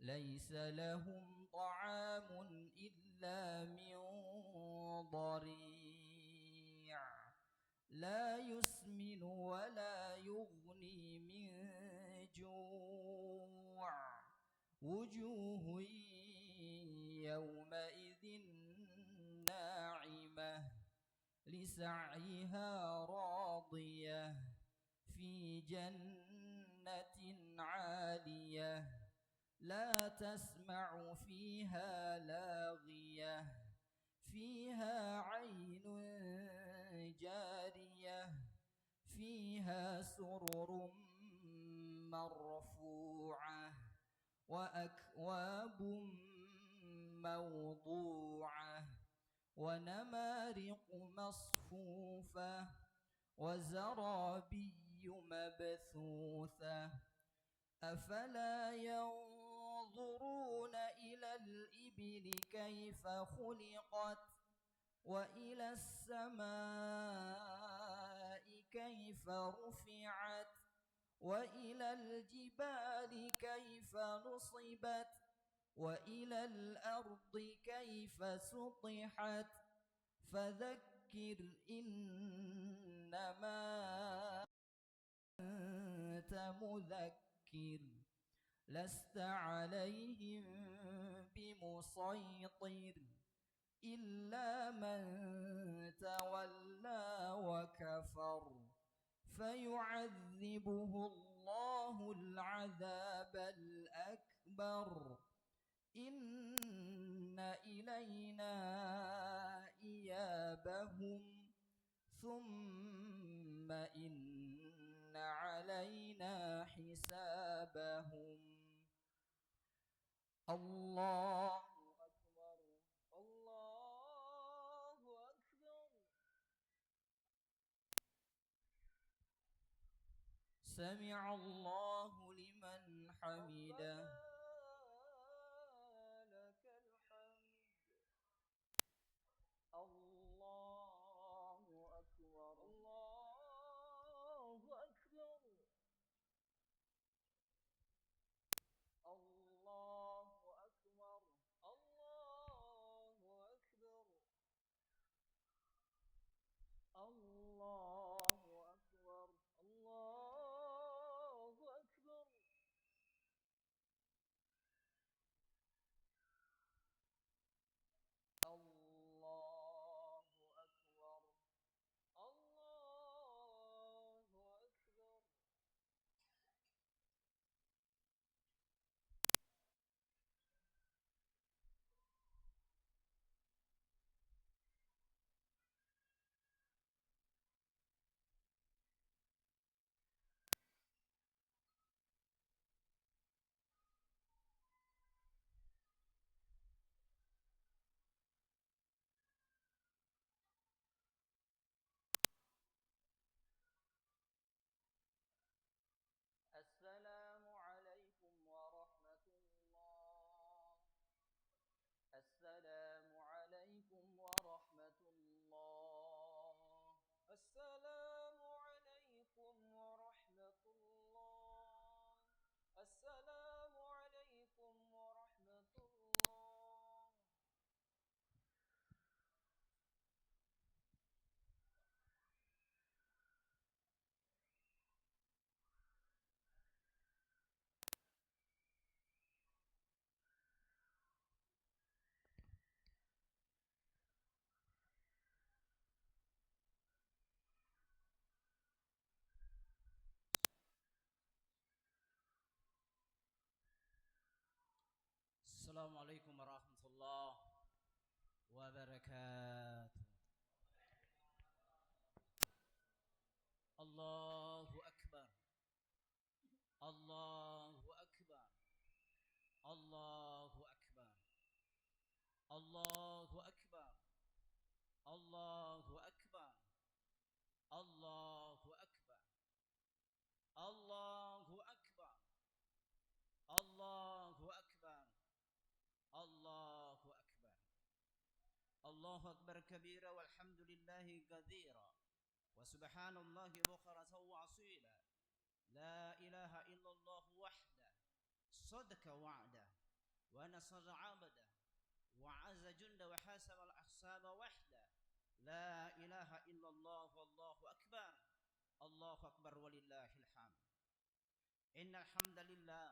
ليس لهم طعام إلا من ضريع لا يسمن ولا يغني من جوع وجوه يومئذ ناعمة لسعيها راضية في جنة عالية لا تسمع فيها لاغية فيها عين جارية فيها سرر مرفوعة وأكواب موضوعة ونمارق مصفوفة وزرابي مبثوثة أفلا ينظرون إلى الإبل كيف خلقت وإلى السماء كيف رفعت وإلى الجبال كيف نصبت وإلى الأرض كيف سطحت فذكر إنما أنت مذكر لست عليهم بمسيطر إلا من تولى وكفر فيعذبه الله العذاب الأكبر إن إلينا إيابهم ثم إن علينا حسابهم الله أكبر الله أكبر سمع الله لمن حمده لك الحمد الله أكبر الله أكبر الله أكبر الله أكبر الله أكبر الله أكبر الله أكبر الله أكبر السلام عليكم ورحمة الله السلام عليكم ورحمة الله السلام عليكم ورحمة الله السلام عليكم ورحمة الله السلام عليكم ورحمة الله وبركاته. الله أكبر كبيرا والحمد لله كثيرا وسبحان الله بكرة وأصيلا لا إله إلا الله وحده صدق وعده ونصر عبده وعز جنده وحاسب الأحساب وحده لا إله إلا الله والله أكبر الله أكبر ولله الحمد. إن الحمد لله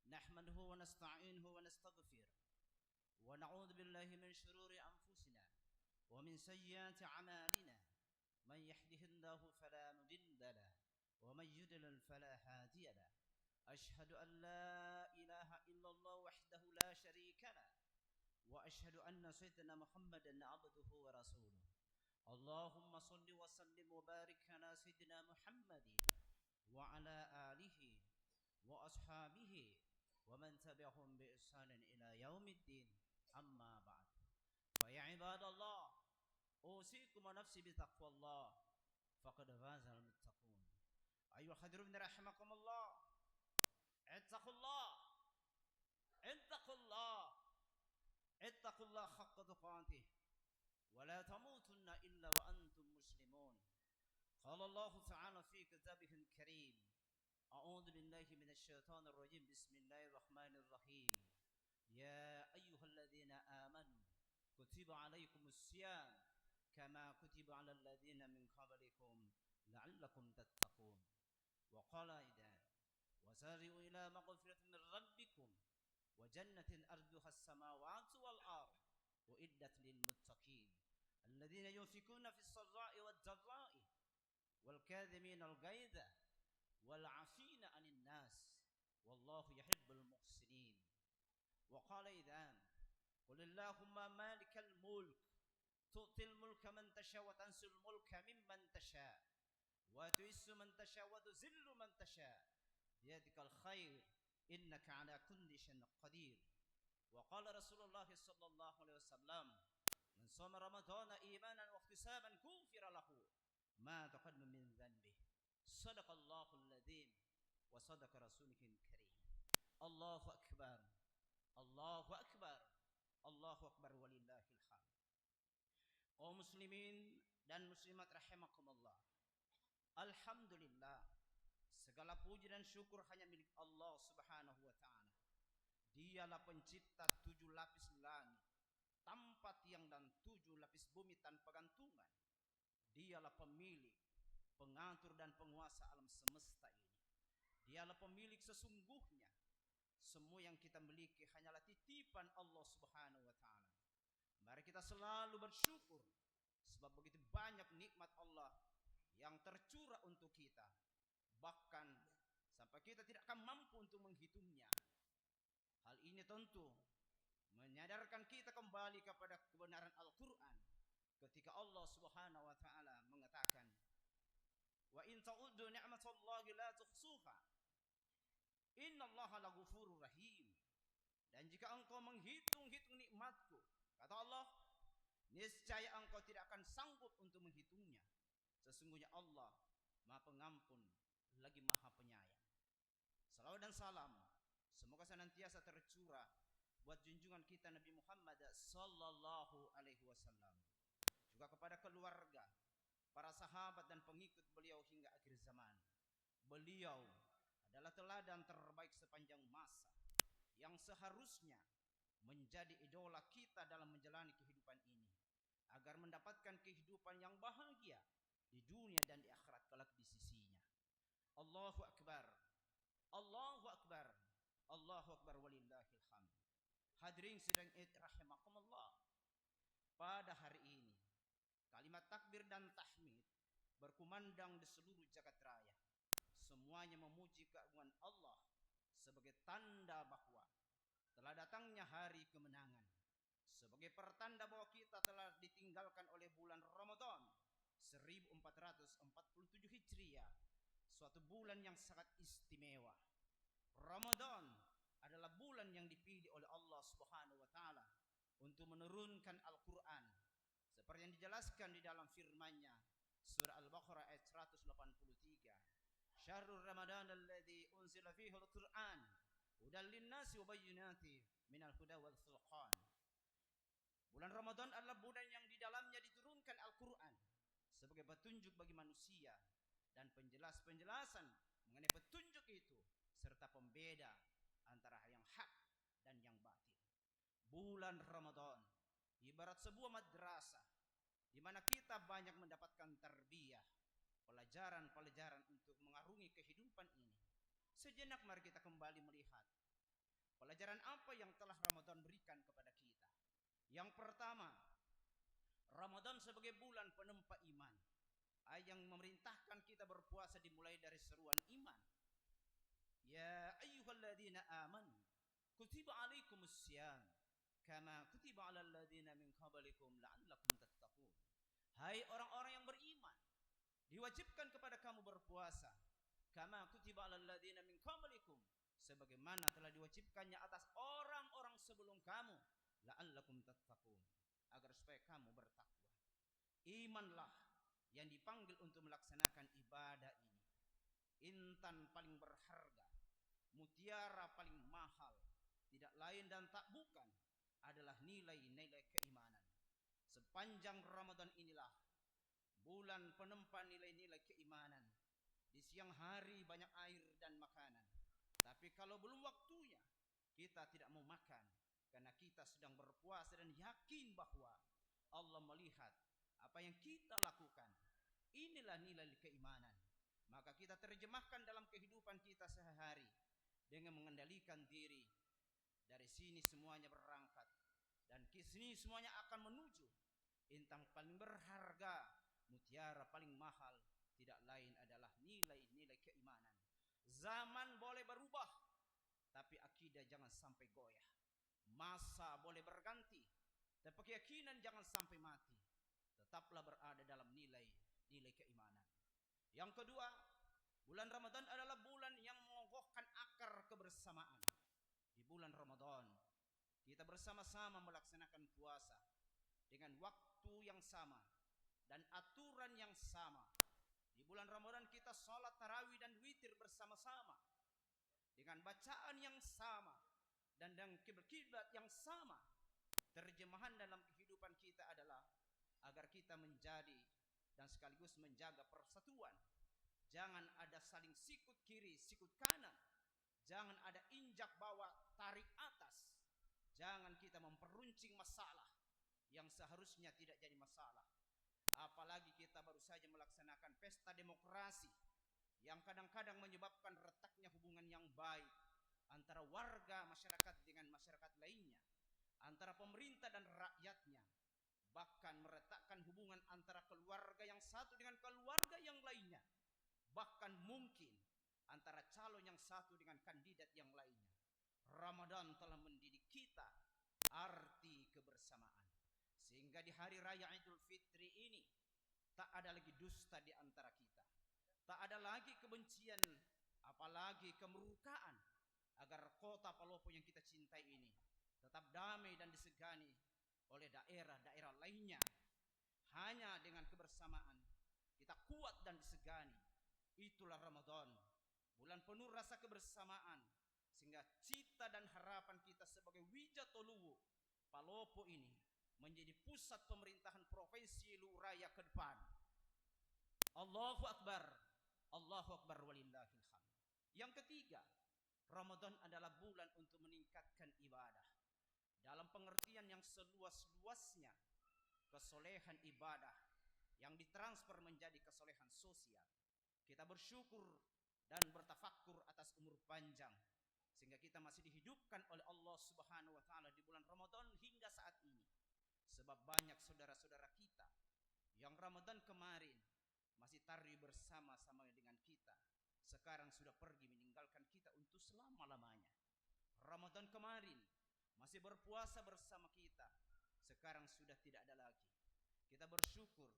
نحمده ونستعينه ونستغفره ونعوذ بالله من شرور أنفسنا ومن سيئات أعمالنا من يهده الله فلا مضل له ومن يضلل فلا هادي له أشهد أن لا إله إلا الله وحده لا شريك له وأشهد أن سيدنا محمدا عبده ورسوله. اللهم صل وسلم وبارك على سيدنا محمد وعلى آله وأصحابه ومن تبعهم بإحسان إلى يوم الدين. أما بعد فيا عباد الله أوصيكم ونفسي بتقوى الله فقد فاز المتقون. أيها الحاضرون رحمكم الله اتقوا الله اتقوا الله اتقوا الله حق تقاته ولا تموتن إلا وأنتم مسلمون. قال الله تعالى في كتابه الكريم أعوذ بالله من الشيطان الرجيم بسم الله الرحمن الرحيم يا أيها الذين آمنوا كتب عليكم الصيام كما كتب على الذين من قبلكم لعلكم تتقون. وقال أيضا وسارعوا إلى مغفرة من ربكم وجنة أرضها السماوات والأرض أعدت للمتقين الذين ينفقون في السراء والضراء والكاظمين الغيظ والعافين عن الناس والله يحب المحسنين. وقال أيضا قل اللهم مالك الملك تؤتي الملك من تشاء وتنزع الملك ممن تشاء وتعز من تشاء وتذل من تشاء بيدك الخير إنك على كل شيء قدير. وقال رسول الله صلى الله عليه وسلم من صام رمضان إيمانا واحتسابا غفر له ما تقدم من ذنبه. صدق الله العظيم وصدق رسوله الكريم. الله أكبر الله أكبر الله أكبر ولله الحمد. Kaum muslimin dan muslimat rahimakumullah, alhamdulillah, segala puji dan syukur hanya milik Allah Subhanahu wa taala. Dialah pencipta 7 lapis langit tanpa tiang dan 7 lapis bumi tanpa gantungan. Dialah pemilik, pengatur dan penguasa alam semesta ini. Dialah pemilik sesungguhnya. Semua yang kita miliki hanyalah titipan Allah Subhanahu wa taala. Mari kita selalu bersyukur sebab begitu banyak nikmat Allah yang tercurah untuk kita. Bahkan sampai kita tidak akan mampu untuk menghitungnya. Hal ini tentu menyadarkan kita kembali kepada kebenaran Al-Quran ketika Allah Subhanahu wa taala mengatakan wa in ta'uddu ni'matallahi la tuhsuha innallaha laghafurur rahim. Dan jika engkau menghitung-hitung nikmatku, kata Allah, niscaya engkau tidak akan sanggup untuk menghitungnya. Sesungguhnya Allah Maha Pengampun lagi Maha Penyayang. Salawat dan salam semoga senantiasa tercurah buat junjungan kita Nabi Muhammad sallallahu alaihi wasallam, juga kepada keluarga, para sahabat dan pengikut beliau hingga akhir zaman. Beliau adalah teladan terbaik sepanjang masa yang seharusnya menjadi idola kita dalam menjalani kehidupan ini agar mendapatkan kehidupan yang bahagia di dunia dan di akhirat kelak di sisinya. Allahu Akbar Allahu Akbar Allahu Akbar walillahil hamd. Hadirin sidang Id rahimakumullah, pada hari ini kalimat takbir dan tahmid berkumandang di seluruh jagat raya. Semuanya memuji keagungan Allah sebagai tanda bahwa telah datangnya hari kemenangan, sebagai pertanda bahwa kita telah ditinggalkan oleh bulan Ramadan 1447 Hijriah, suatu bulan yang sangat istimewa. Ramadan adalah bulan yang dipilih oleh Allah Subhanahu wa taala untuk menurunkan Al-Qur'an seperti yang dijelaskan di dalam firman-Nya surah Al-Baqarah ayat 183. Syahrul Ramadan alladzi unzila fihi al-Qur'an hudal lin-nasi wa bayyinatin minal huda wal furqan. Bulan Ramadan adalah bulan yang di dalamnya diturunkan Al-Quran sebagai petunjuk bagi manusia dan penjelasan mengenai petunjuk itu serta pembeda antara yang hak dan yang batil. Bulan Ramadan ibarat sebuah madrasah di mana kita banyak mendapatkan tarbiyah, pelajaran-pelajaran untuk mengarungi kehidupan ini. Sejenak mari kita kembali melihat pelajaran apa yang telah Ramadan berikan kepada kita. Yang pertama, Ramadan sebagai bulan penempa iman, yang memerintahkan kita berpuasa dimulai dari seruan iman. Ya ayyuhalladzina amanu kutiba alaikumus syiyam kama kutiba alal ladzina min qablikum la'allakum tattaqun. Hai orang-orang yang beriman, diwajibkan kepada kamu berpuasa kama kutiba alal ladzina min qablikum, sebagaimana telah diwajibkannya atas orang-orang sebelum kamu, la'allakum tattaqun, agar supaya kamu bertakwa. Imanlah yang dipanggil untuk melaksanakan ibadah ini. Intan paling berharga, mutiara paling mahal, tidak lain dan tak bukan adalah nilai-nilai keimanan. Sepanjang Ramadan inilah bulan penempa nilai-nilai keimanan. Di siang hari banyak air dan makanan, tapi kalau belum waktunya kita tidak mau makan karena kita sedang berpuasa dan yakin bahwa Allah melihat apa yang kita lakukan. Inilah nilai keimanan. Maka kita terjemahkan dalam kehidupan kita sehari-hari dengan mengendalikan diri. Dari sini semuanya berangkat dan ke sini semuanya akan menuju intan paling berharga, mutiara paling mahal, tidak lain adalah nilai-nilai keimanan. Zaman boleh berubah, tapi akidah jangan sampai goyah. Masa boleh berganti, tapi keyakinan jangan sampai mati. Tetaplah berada dalam nilai-nilai keimanan. Yang kedua, bulan Ramadan adalah bulan yang mengokohkan akar kebersamaan. Di bulan Ramadan kita bersama-sama melaksanakan puasa dengan waktu yang sama dan aturan yang sama. Di bulan Ramadan kita sholat tarawih dan witir bersama-sama dengan bacaan yang sama dan kiblat yang sama. Terjemahan dalam kehidupan kita adalah agar kita menjadi dan sekaligus menjaga persatuan. Jangan ada saling sikut kiri, sikut kanan. Jangan ada injak bawah, tarik atas. Jangan kita memperuncing masalah yang seharusnya tidak jadi masalah. Apalagi kita baru saja melaksanakan pesta demokrasi yang kadang-kadang menyebabkan retaknya hubungan yang baik antara warga masyarakat dengan masyarakat lainnya, antara pemerintah dan rakyatnya, bahkan meretakkan hubungan antara keluarga yang satu dengan keluarga yang lainnya, bahkan mungkin antara calon yang satu dengan kandidat yang lainnya. Ramadan telah mendidik kita arti kebersamaan, sehingga di hari raya Idul Fitri ini tak ada lagi dusta di antara kita, tak ada lagi kebencian, apalagi kemurkaan, agar kota Palopo yang kita cintai ini tetap damai dan disegani oleh daerah-daerah lainnya. Hanya dengan kebersamaan kita kuat dan disegani. Itulah Ramadan, bulan penuh rasa kebersamaan, sehingga cita dan harapan kita sebagai Wijatoluwu Palopo ini menjadi pusat pemerintahan provinsi Luraya ke depan. Allahu Akbar, Allahu Akbar walillahil hamd. Yang ketiga, Ramadan adalah bulan untuk meningkatkan ibadah. Dalam pengertian yang seluas-luasnya, kesolehan ibadah yang ditransfer menjadi kesolehan sosial. Kita bersyukur dan bertafakkur atas umur panjang, sehingga kita masih dihidupkan oleh Allah Subhanahu wa Ta'ala di bulan Ramadan hingga saat ini. Sebab banyak saudara-saudara kita yang Ramadan kemarin masih tarwi bersama-sama dengan kita, sekarang sudah pergi meninggalkan kita untuk selama-lamanya. Ramadan kemarin masih berpuasa bersama kita, sekarang sudah tidak ada lagi. Kita bersyukur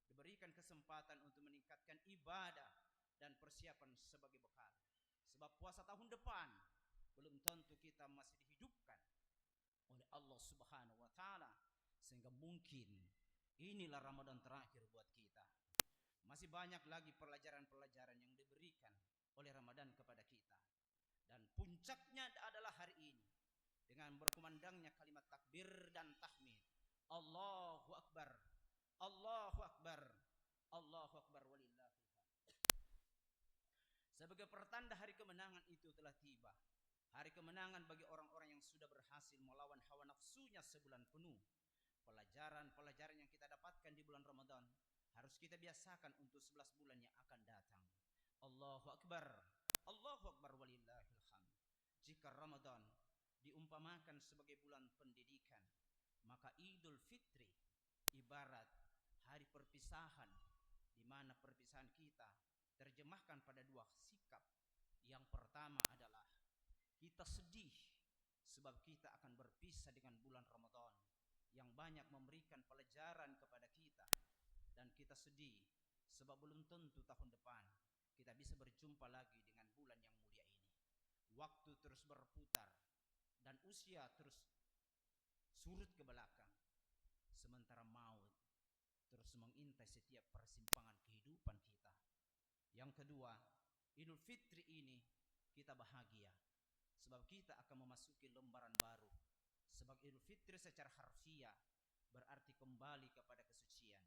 diberikan kesempatan untuk meningkatkan ibadah dan persiapan sebagai bekal. Sebab puasa tahun depan belum tentu kita masih dihidupkan oleh Allah Subhanahu wa Ta'ala, sehingga mungkin inilah Ramadan terakhir buat kita. Masih banyak lagi pelajaran-pelajaran yang diberikan oleh Ramadan kepada kita, dan puncaknya adalah hari ini dengan berkumandangnya kalimat takbir dan tahmid. Allahu Akbar. Allahu Akbar. Allahu Akbar walillahil hamd. Sebagai pertanda hari kemenangan itu telah tiba. Hari kemenangan bagi orang-orang yang sudah berhasil melawan hawa nafsunya sebulan penuh. Pelajaran-pelajaran yang kita dapatkan di bulan Ramadan harus kita biasakan untuk 11 bulan yang akan datang. Allahu Akbar. Allahu Akbar walillahil hamd. Jika Ramadan diumpamakan sebagai bulan pendidikan, maka Idul Fitri ibarat hari perpisahan, di mana perpisahan kita terjemahkan pada dua sikap. Yang pertama adalah kita sedih sebab kita akan berpisah dengan bulan Ramadan yang banyak memberikan pelajaran kepada kita, dan kita sedih sebab belum tentu tahun depan kita bisa berjumpa lagi dengan bulan yang mulia ini. Waktu terus berputar dan usia terus surut ke belakang, sementara maut terus mengintai setiap persimpangan kehidupan kita. Yang kedua, Idul Fitri ini kita bahagia sebab kita akan memasuki lembaran baru. Sebab Idul Fitri secara harfiah berarti kembali kepada kesucian,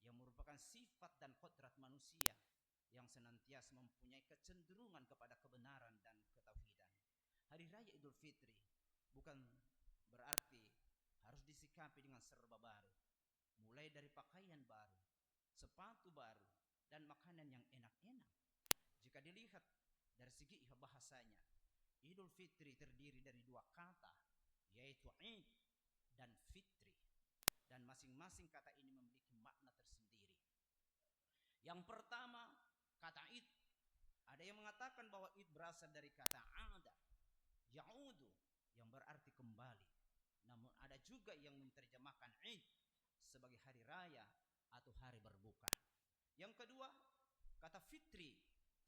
yang merupakan sifat dan kodrat manusia yang senantiasa mempunyai kecenderungan kepada kebenaran dan ketauhidan. Hari Raya Idul Fitri bukan berarti harus disikapi dengan serba baru, mulai dari pakaian baru, sepatu baru, dan makanan yang enak-enak. Jika dilihat dari segi bahasanya, Idul Fitri terdiri dari dua kata, yaitu Id dan Fitri, dan masing-masing kata ini memiliki makna tersendiri. Yang pertama, kata Id, ada yang mengatakan bahwa Id berasal dari kata ada, ya'udu, yang berarti kembali. Namun ada juga yang menerjemahkan Id sebagai hari raya atau hari berbuka. Yang kedua, kata Fitri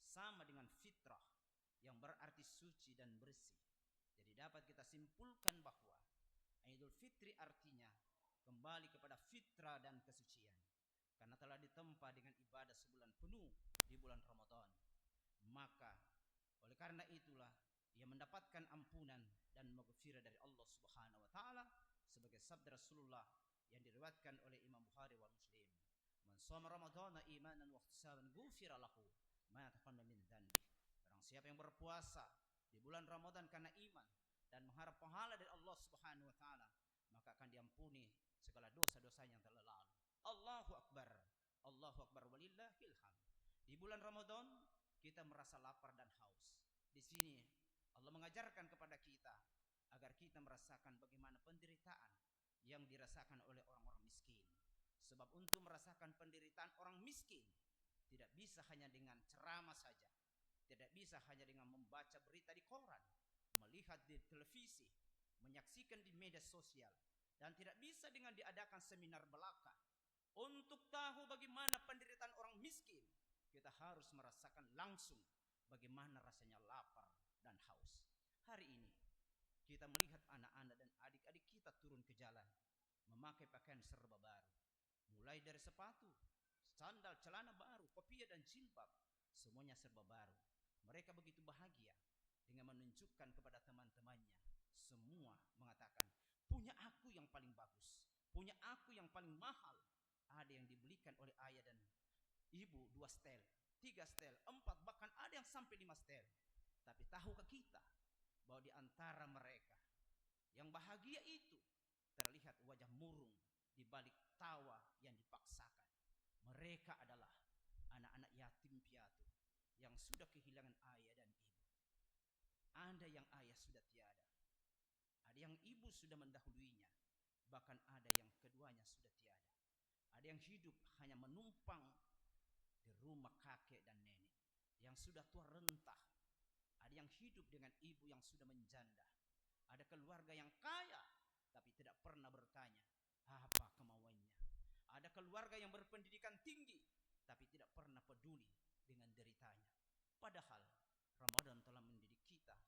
sama dengan fitrah, yang berarti suci dan bersih. Jadi dapat kita simpulkan bahwa Idul Fitri artinya kembali kepada fitrah dan kesucian, karena telah ditempa dengan ibadah sebulan penuh di bulan Ramadan. Maka oleh karena itulah ia mendapatkan ampunan dan maghfirah dari Allah Subhanahu wa taala, sebagai sabda Rasulullah yang diriwayatkan oleh Imam Bukhari wa Muslim. Man shoma ramadhana imanan wa ihtisaban ghufira lahu ma taqaddama min dhanbi. Barang siapa yang berpuasa di bulan Ramadan karena iman dan mengharap pahala dari Allah Subhanahu wa taala, maka akan diampuni segala dosa-dosanya yang telah lalu. Allahu Akbar. Allahu Akbar walillahil hamd. Di bulan Ramadan kita merasa lapar dan haus. Di sini Allah mengajarkan kepada kita agar kita merasakan bagaimana penderitaan yang dirasakan oleh orang-orang miskin. Sebab untuk merasakan penderitaan orang miskin tidak bisa hanya dengan ceramah saja, tidak bisa hanya dengan membaca berita di koran, melihat di televisi, menyaksikan di media sosial, dan tidak bisa dengan diadakan seminar belaka. Untuk tahu bagaimana penderitaan orang miskin, kita harus merasakan langsung bagaimana rasanya lapar dan haus. Hari ini kita melihat anak-anak dan adik-adik kita turun ke jalan memakai pakaian serba baru, mulai dari sepatu, sandal, celana baru, kopiah dan jilbab, semuanya serba baru. Mereka begitu bahagia dengan menunjukkan kepada teman-temannya. Semua mengatakan, punya aku yang paling bagus, punya aku yang paling mahal. Ada yang dibelikan oleh ayah dan ibu 2 setel, 3 setel, 4, bahkan ada yang sampai 5 setel. Tapi tahukah kita bahwa di antara mereka yang bahagia itu terlihat wajah murung di balik tawa yang dipaksakan. Mereka adalah anak-anak yatim piatu yang sudah kehilangan ayah dan ibu. Ada yang ayah sudah tiada, ada yang ibu sudah mendahuluinya, bahkan ada yang keduanya sudah tiada. Ada yang hidup hanya menumpang di rumah kakek dan nenek yang sudah tua rentah. Ada yang hidup dengan ibu yang sudah menjanda. Ada keluarga yang kaya tapi tidak pernah bertanya apa kemauannya. Ada keluarga yang berpendidikan tinggi tapi tidak pernah peduli dengan deritanya. Padahal Ramadan telah mendidik kita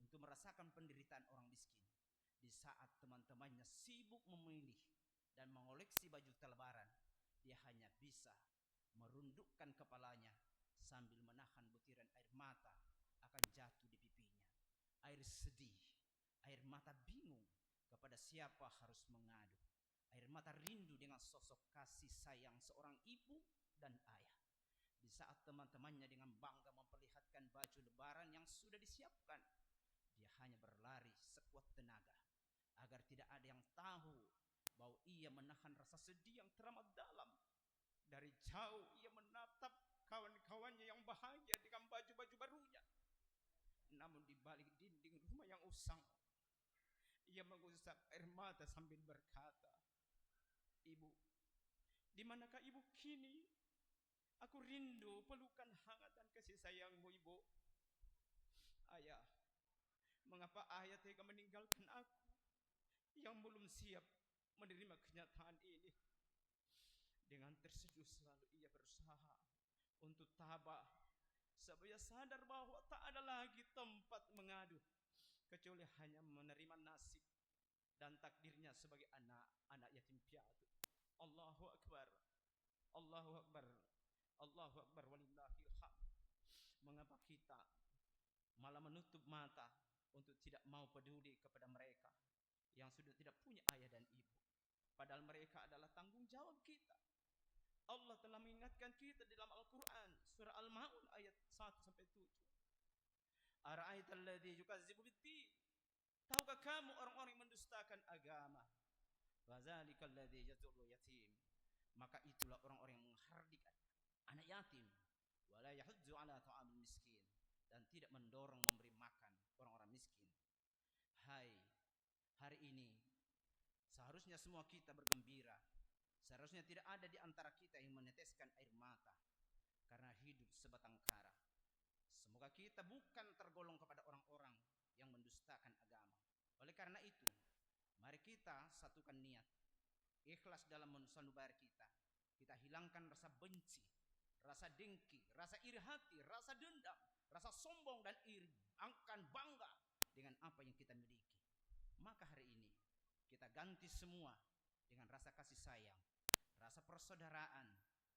untuk merasakan penderitaan orang miskin. Di saat teman-temannya sibuk memilih dan mengoleksi baju lebaran, dia hanya bisa merundukkan kepalanya sambil menahan butiran air mata akan jatuh di pipinya. Air sedih, air mata bingung kepada siapa harus mengadu. Air mata rindu dengan sosok kasih sayang seorang ibu dan ayah. Di saat teman-temannya dengan bangga memperlihatkan baju lebaran yang sudah disiapkan, dia hanya berlari sekuat tenaga agar tidak ada yang tahu bahwa ia menahan rasa sedih yang teramat dalam. Dari jauh ia menatap kawan-kawannya yang bahagia dengan baju-baju barunya. Namun di balik dinding rumah yang usang, ia mengusap air mata sambil berkata, "Ibu, di manakah ibu kini? Aku rindu pelukan hangat dan kasih sayangmu, ibu." "Ayah, mengapa ayah tega meninggalkan aku yang belum siap menerima kenyataan ini?" Dengan terseduh selalu ia berusaha untuk tabah, supaya sadar bahwa tak ada lagi tempat mengadu kecuali hanya menerima nasib dan takdirnya sebagai anak yatim piatu. Allahu Akbar, Allahu Akbar, Allahu Akbar, walillahil hamd. Mengapa kita malah menutup mata untuk tidak mau peduli kepada mereka yang sudah tidak punya ayah dan ibu, padahal mereka adalah tanggung jawab kita. Allah telah mengingatkan kita dalam Al-Quran surah Al-Ma'un ayat 1-7. Ara'aital ladzi yukazzibu bid-din? Tahukah kamu orang-orang yang mendustakan agama? Fadzalikal ladzi yad'ul yatim. Maka itulah orang-orang yang menghardik anak yatim, wala yahuddu ala ta'amil miskin, dan tidak mendorong memberi makan orang-orang miskin. Hai, hari ini seharusnya semua kita bergembira. Seharusnya tidak ada di antara kita yang meneteskan air mata karena hidup sebatang kara. Semoga kita bukan tergolong kepada orang-orang yang mendustakan agama. Oleh karena itu, mari kita satukan niat, ikhlas dalam mensanubari kita. Kita hilangkan rasa benci, rasa dengki, rasa iri hati, rasa dendam, rasa sombong dan iri, akan bangga dengan apa yang kita miliki. Maka hari ini kita ganti semua dengan rasa kasih sayang, rasa persaudaraan,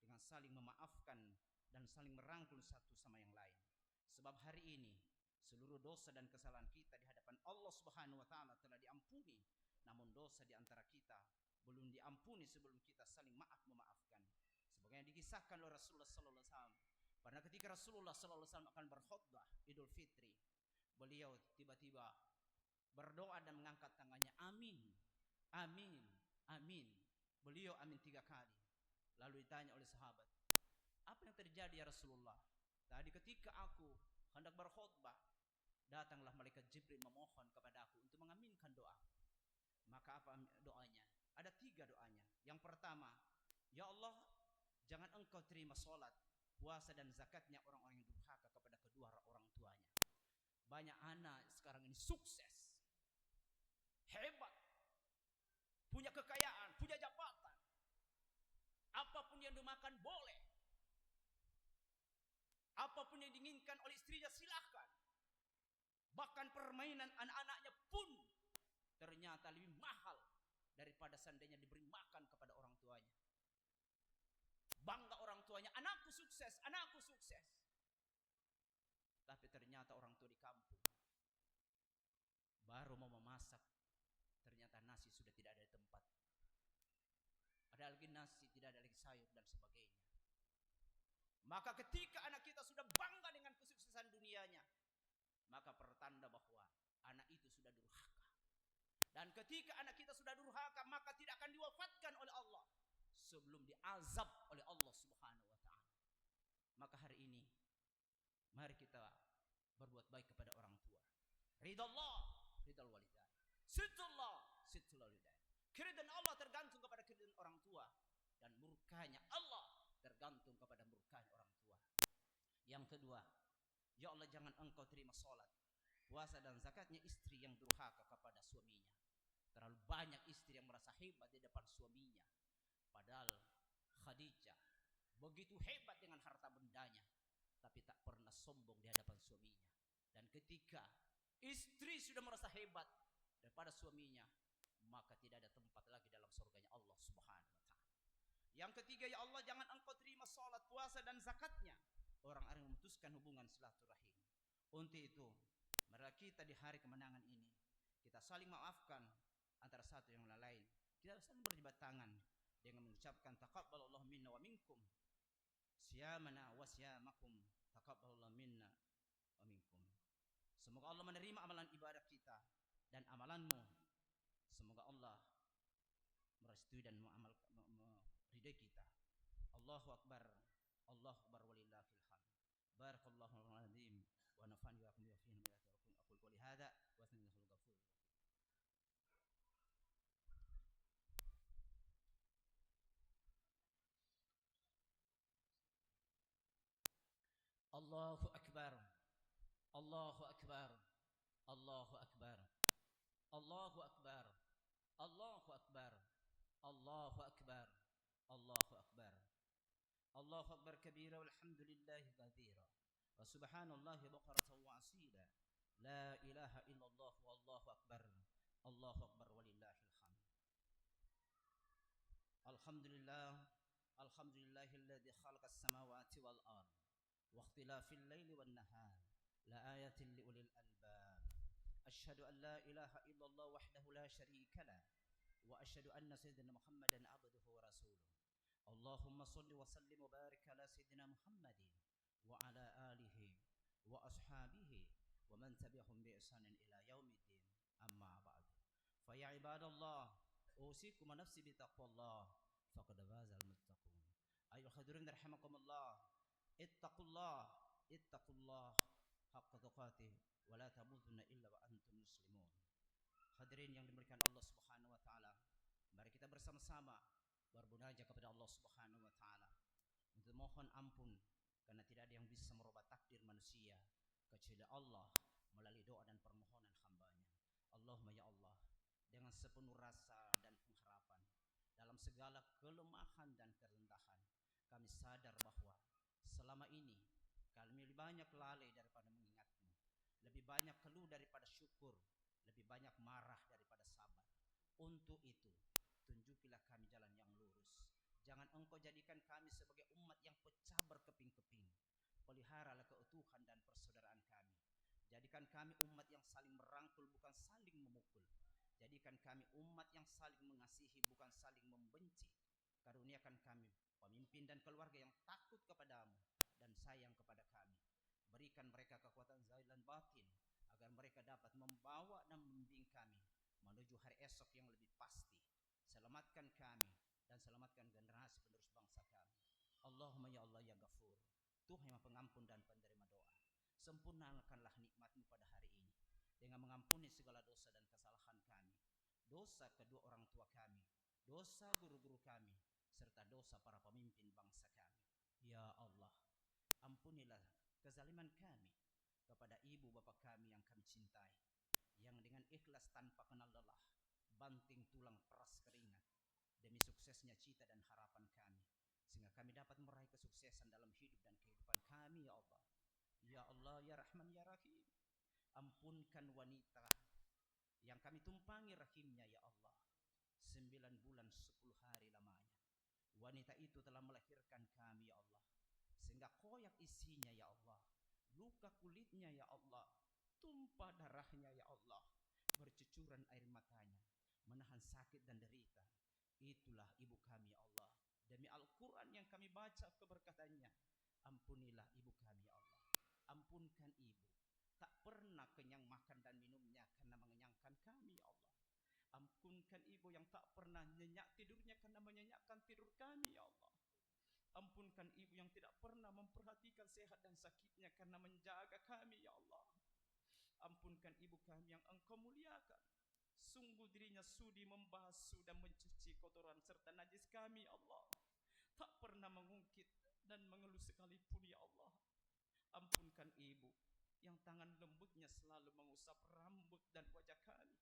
dengan saling memaafkan dan saling merangkul satu sama yang lain. Sebab hari ini seluruh dosa dan kesalahan kita di hadapan Allah Subhanahu wa taala telah diampuni, namun dosa di antara kita belum diampuni sebelum kita saling maaf-memaafkan. Sebagaimana dikisahkan oleh Rasulullah sallallahu alaihi wasallam, pada ketika Rasulullah sallallahu alaihi wasallam akan berkhutbah Idul Fitri, beliau tiba-tiba berdoa dan mengangkat tangannya, amin, amin, amin. Beliau amin 3 kali. Lalu ditanya oleh sahabat, apa yang terjadi ya Rasulullah? Tadi ketika aku hendak berkhutbah, datanglah malaikat Jibril memohon kepadaku untuk mengaminkan doa. Maka apa doanya? Ada 3 doanya. Yang pertama, ya Allah, jangan engkau terima sholat, puasa dan zakatnya orang-orang yang durhaka kepada kedua orang tuanya. Banyak anak sekarang ini sukses, hebat, punya kekayaan, punya jabatan, apapun yang dimakan boleh, apapun yang diinginkan oleh istrinya silahkan. Bahkan permainan anak-anaknya pun ternyata lebih mahal daripada seandainya diberi makan kepada orang tuanya. Bangga orang tuanya, anakku sukses, anakku sukses. Tapi ternyata orang tua di kampung baru mau memasak, ternyata nasi sudah tidak ada di tempat. Ada lagi nasi, tidak ada lagi sayur dan sebagainya. Maka ketika anak kita sudah bangga dengan kesuksesan dunianya, maka pertanda bahwa anak itu sudah durhaka. Dan ketika anak kita sudah durhaka, maka tidak akan diwafatkan oleh Allah sebelum diazab oleh Allah Subhanahu wa taala. Maka hari ini mari kita berbuat baik kepada orang tua. Ridallah, ridal walidain. Sitrullah, sitrul walidain. Keridhaan Allah tergantung kepada keridhaan orang tua, dan murkanya Allah tergantung kepada murkanya orang tua. Yang kedua, ya Allah, jangan engkau terima sholat, puasa dan zakatnya istri yang durhaka kepada suaminya. Terlalu banyak istri yang merasa hebat di depan suaminya, padahal Khadijah begitu hebat dengan harta bendanya, tapi tak pernah sombong di hadapan suaminya. Dan ketika istri sudah merasa hebat daripada suaminya, maka tidak ada tempat lagi dalam surganya Allah Subhanahu wa taala. Yang ketiga, ya Allah, jangan engkau terima salat, puasa dan zakatnya orang-orang yang memutuskan hubungan silaturahim. Untuk itu, marilah kita di hari kemenangan ini kita saling maafkan antara satu yang lain, Kita saling berjabat tangan dengan mengucapkan taqabbalallahu minna wa minkum siyamana wa siyamakum taqabbalallahu minna wa minkum. Semoga Allah menerima amalan ibadah kita dan amalanmu. Semoga Allah merestui dan meridai kita. Allahu akbar. Allahu akbar walillahil hamd. Barakallahu al-azim wa nafa'ani wa akum wa fihi min aqul qawli hadha wa astaghfirullahal ghafur. Allahu akbar. Allahu akbar. Allahu akbar. Allahu akbar. Allahu akbar. Allahu akbar. Allahu akbar. Allahu akbar kabira walhamdulillahi katsira wa subhanallahi bukratan wa asila. La ilaha illallah wallahu akbar. Allahu akbar walillahil hamd. Alhamdulillah. Alhamdulillahilladzi khalaqas samawati wal ardh wa ikhtilafil laili wan nahar la ayatin liulil albab. Asyhadu an la ilaha illallah wahdahu la syarika lah wa asyhadu anna sayyidina Muhammadan abduhu wa rasuluh. Allahumma shalli wa sallim wa barik ala sayyidina Muhammadin wa ala alihi wa ashabihi wa man tabi'ahum bi ihsanin ila yaumiddin. Amma ba'd. Fa ya ibadallah, usikum wa nafsi bi taqwallah faqad fazal muttaqun. Ayyuhal hadirin rahimakumullah, ittaqullah, ittaqullah haqqa tuqatih wa la tamutunna illa wa antum muslimun. Hadirin yang dimuliakan Allah Subhanahu wa taala, mari kita bersama-sama bermunajat kepada Allah Subhanahu wa taala untuk mohon ampun karena tidak ada yang bisa merubah takdir manusia kecuali Allah melalui doa dan permohonan hamba-Nya. Allahumma ya Allah, dengan sepenuh rasa dan pengharapan dalam segala kelemahan dan kerendahan, kami sadar bahwa selama ini kami lebih banyak lalai daripada mengingat-Mu, lebih banyak keluh daripada syukur, lebih banyak marah daripada sabar. Untuk itu, tunjukilah kami jalan yang lurus. Jangan Engkau jadikan kami sebagai umat yang pecah berkeping-keping. Peliharalah keutuhan dan persaudaraan kami. Jadikan kami umat yang saling merangkul bukan saling memukul. Jadikan kami umat yang saling mengasihi bukan saling membenci. Karuniakan kami pemimpin dan keluarga yang takut kepadamu dan sayang kepada kami. Berikan mereka kekuatan zahir dan batin agar mereka dapat membawa dan membimbing kami menuju hari esok yang lebih pasti. Selamatkan kami dan selamatkan generasi penerus bangsa kami. Allahumma ya Allah ya Ghafur, Tuhan yang pengampun dan penerima doa. Sempurnakanlah nikmat-Mu pada hari ini dengan mengampuni segala dosa dan kesalahan kami, dosa kedua orang tua kami, dosa guru-guru kami, serta dosa para pemimpin bangsa kami. Ya Allah, ampunilah kezaliman kami kepada ibu bapa kami yang kami cintai, yang dengan ikhlas tanpa kenal lelah banting tulang peras keringat demi suksesnya cita dan harapan kami, sehingga kami dapat meraih kesuksesan dalam hidup dan kehidupan kami. Ya Allah, ya Allah, ya Rahman ya Rahim, ampunkan wanita yang kami tumpangi rahimnya. Ya Allah, 9 bulan 10 hari lamanya wanita itu telah melahirkan kami. Ya Allah, sehingga koyak isinya. Ya Allah, luka kulitnya. Ya Allah, tumpah darahnya. Ya Allah, bercucuran air matanya, menahan sakit dan derita. Itulah ibu kami. Ya Allah, demi Al-Quran yang kami baca keberkatannya, ampunilah ibu kami. Ya Allah, ampunkan ibu, tak pernah kenyang makan dan minumnya karena mengenyangkan kami. Ya Allah, ampunkan ibu yang tak pernah nyenyak tidurnya karena menyenyakkan tidur kami. Ya Allah, ampunkan ibu yang tidak pernah memperhatikan sehat dan sakitnya karena menjaga kami. Ya Allah, ampunkan ibu kami yang Engkau muliakan. Sungguh dirinya sudi membasuh dan mencuci kotoran serta najis kami. Ya Allah, tak pernah mengungkit dan mengeluh sekalipun. Ya Allah, ampunkan ibu yang tangan lembutnya selalu mengusap rambut dan wajah kami,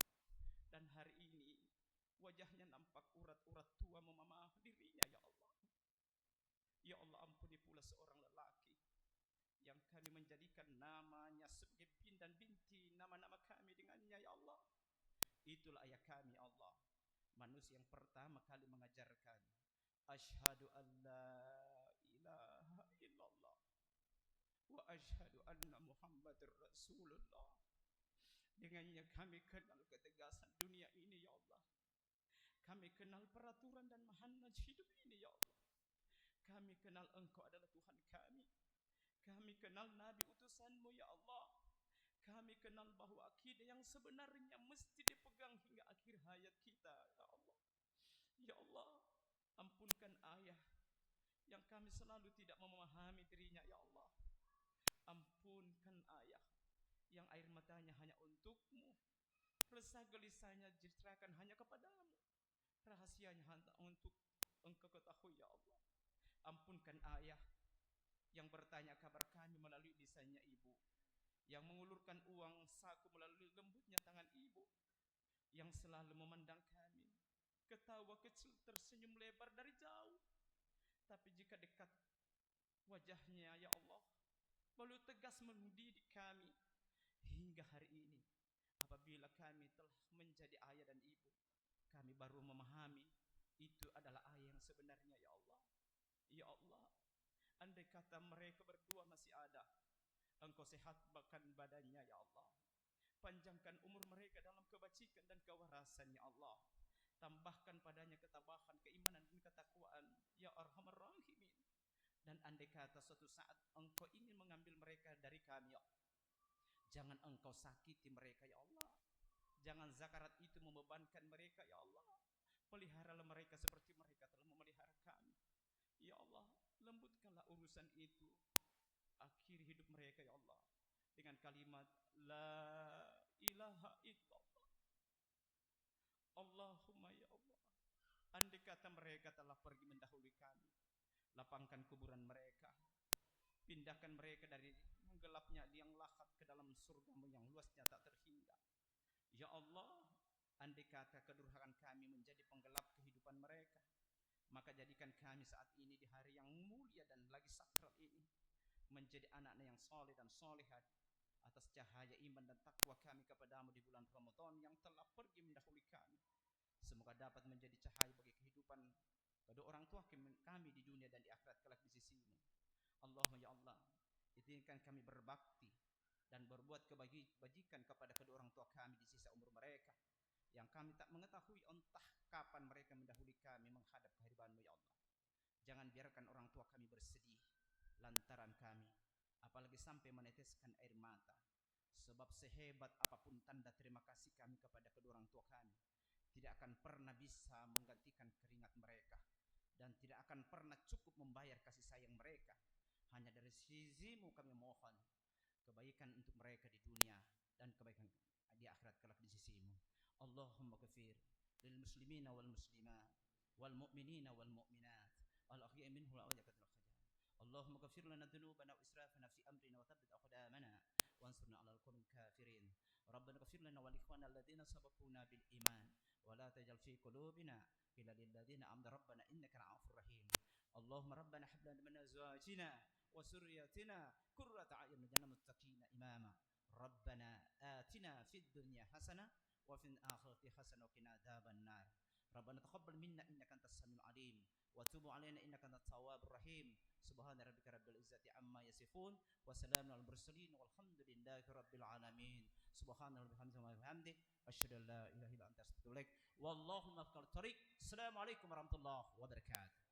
dan hari ini wajahnya nampak urat-urat tua memamah dirinya. Ya Allah, ya Allah, ampuni pula seorang lelaki yang kami menjadikan namanya sebagai bin dan binti nama-nama kami dengannya. Ya Allah, itulah ayah kami. Ya Allah, manusia yang pertama kali mengajarkan asyhadu an la ilaha illallah wa asyhadu anna Muhammadar Rasulullah. Dengannya kami kenal ketegasan dunia ini. Ya Allah, kami kenal kenal peraturan dan manhaj hidup ini ya Allah. Kami kenal Engkau adalah Tuhan kami. Kami kenal Nabi utusanmu ya Allah. Kami kenal bahwa akidah yang sebenarnya mesti dipegang hingga akhir hayat kita ya Allah. Ya Allah, ampunkan ayah yang kami selalu tidak memahami dirinya ya Allah. Ampunkan ayah yang air matanya hanya untukmu, resah gelisahnya dicerahkan hanya kepadamu, rahasianya hanya untuk Engkau ketahui ya Allah. Ampunkan ayah yang bertanya kabar kami melalui lisannya ibu, yang mengulurkan uang saku melalui lembutnya tangan ibu, yang selalu memandang kami, ketawa kecil tersenyum lebar dari jauh. Tapi jika dekat wajahnya ya Allah, lalu tegas mendidik kami hingga hari ini. Apabila kami telah menjadi ayah dan ibu, kami baru memahami itu adalah ayah yang sebenarnya ya Allah. Ya Allah, andai kata mereka berdua masih ada, Engkau sehatkan badannya ya Allah. Panjangkan umur mereka dalam kebajikan dan kewarasan ya Allah. Tambahkan padanya ketabahan, keimanan dan ketakwaan ya Arhamar Rahimin. Dan andai kata suatu saat Engkau ingin mengambil mereka dari kami ya Allah, jangan Engkau sakiti mereka ya Allah. Jangan zakarat itu membebankan mereka ya Allah. Peliharalah mereka seperti mereka telah memelihara kami ya Allah. Lembutkanlah urusan itu. Akhiri hidup mereka ya Allah dengan kalimat La ilaha illallah. Allahumma ya Allah, andai kata mereka telah pergi mendahului kami, lapangkan kuburan mereka, pindahkan mereka dari menggelapnya liang lahat ke dalam surgamu yang luasnya tak terhingga ya Allah. Andai kata kedurhakaan kami menjadi penggelap kehidupan mereka, maka jadikan kami saat ini di hari yang mulia dan lagi sakral ini menjadi anak-anak yang soleh dan solehat atas cahaya iman dan takwa kami kepadamu di bulan Ramadan yang telah pergi mendahului kami. Semoga dapat menjadi cahaya bagi kehidupan kedua orang tua kami di dunia dan di akhirat kelak di sisimu. Allahumma ya Allah, izinkan kami berbakti dan berbuat kebajikan kepada kedua orang tua kami di sisa umur mereka, yang kami tak mengetahui entah kapan mereka mendahului kami menghadap kehadiranmu ya Allah. Jangan biarkan orang tua kami bersedih lantaran kami, apalagi sampai meneteskan air mata. Sebab sehebat apapun tanda terima kasih kami kepada kedua orang tua kami, tidak akan pernah bisa menggantikan keringat mereka, dan tidak akan pernah cukup membayar kasih sayang mereka. Hanya dari sisimu kami mohon kebaikan untuk mereka di dunia dan kebaikan di akhirat kelak di sisimu. Allahumma ghafir lil muslimina wal muslimat wal mu'minina wal mu'minat al ahya'i minhum wal amwat. اللهم اغفر لنا ذنوبنا وإسرافنا في أمرنا وثبت أقدامنا وانصرنا على القوم الكافرين. ربنا اغفر لنا ولإخواننا الذين سبقونا بالإيمان ولا تجعل في قلوبنا غلا للذين آمنوا ربنا إنك رؤوف رحيم. اللهم ربنا هب لنا من أزواجنا وذرياتنا قرة أعين واجعلنا متقين إماما. ربنا آتنا في الدنيا حسنة وفي الآخرة حسنة وقنا عذاب النار. ربنا تقبل منا إنك أنت السميع العليم وتب علينا إنك أنت التواب الرحيم. سبحان ربك رب العزة عما يصفون وسلام على المرسلين والحمد لله رب العالمين. سبحان ربك وبحمده أشهد أن لا إله إلا أنت أستغفرك والله موفق الطريق. السلام عليكم ورحمة الله وبركاته.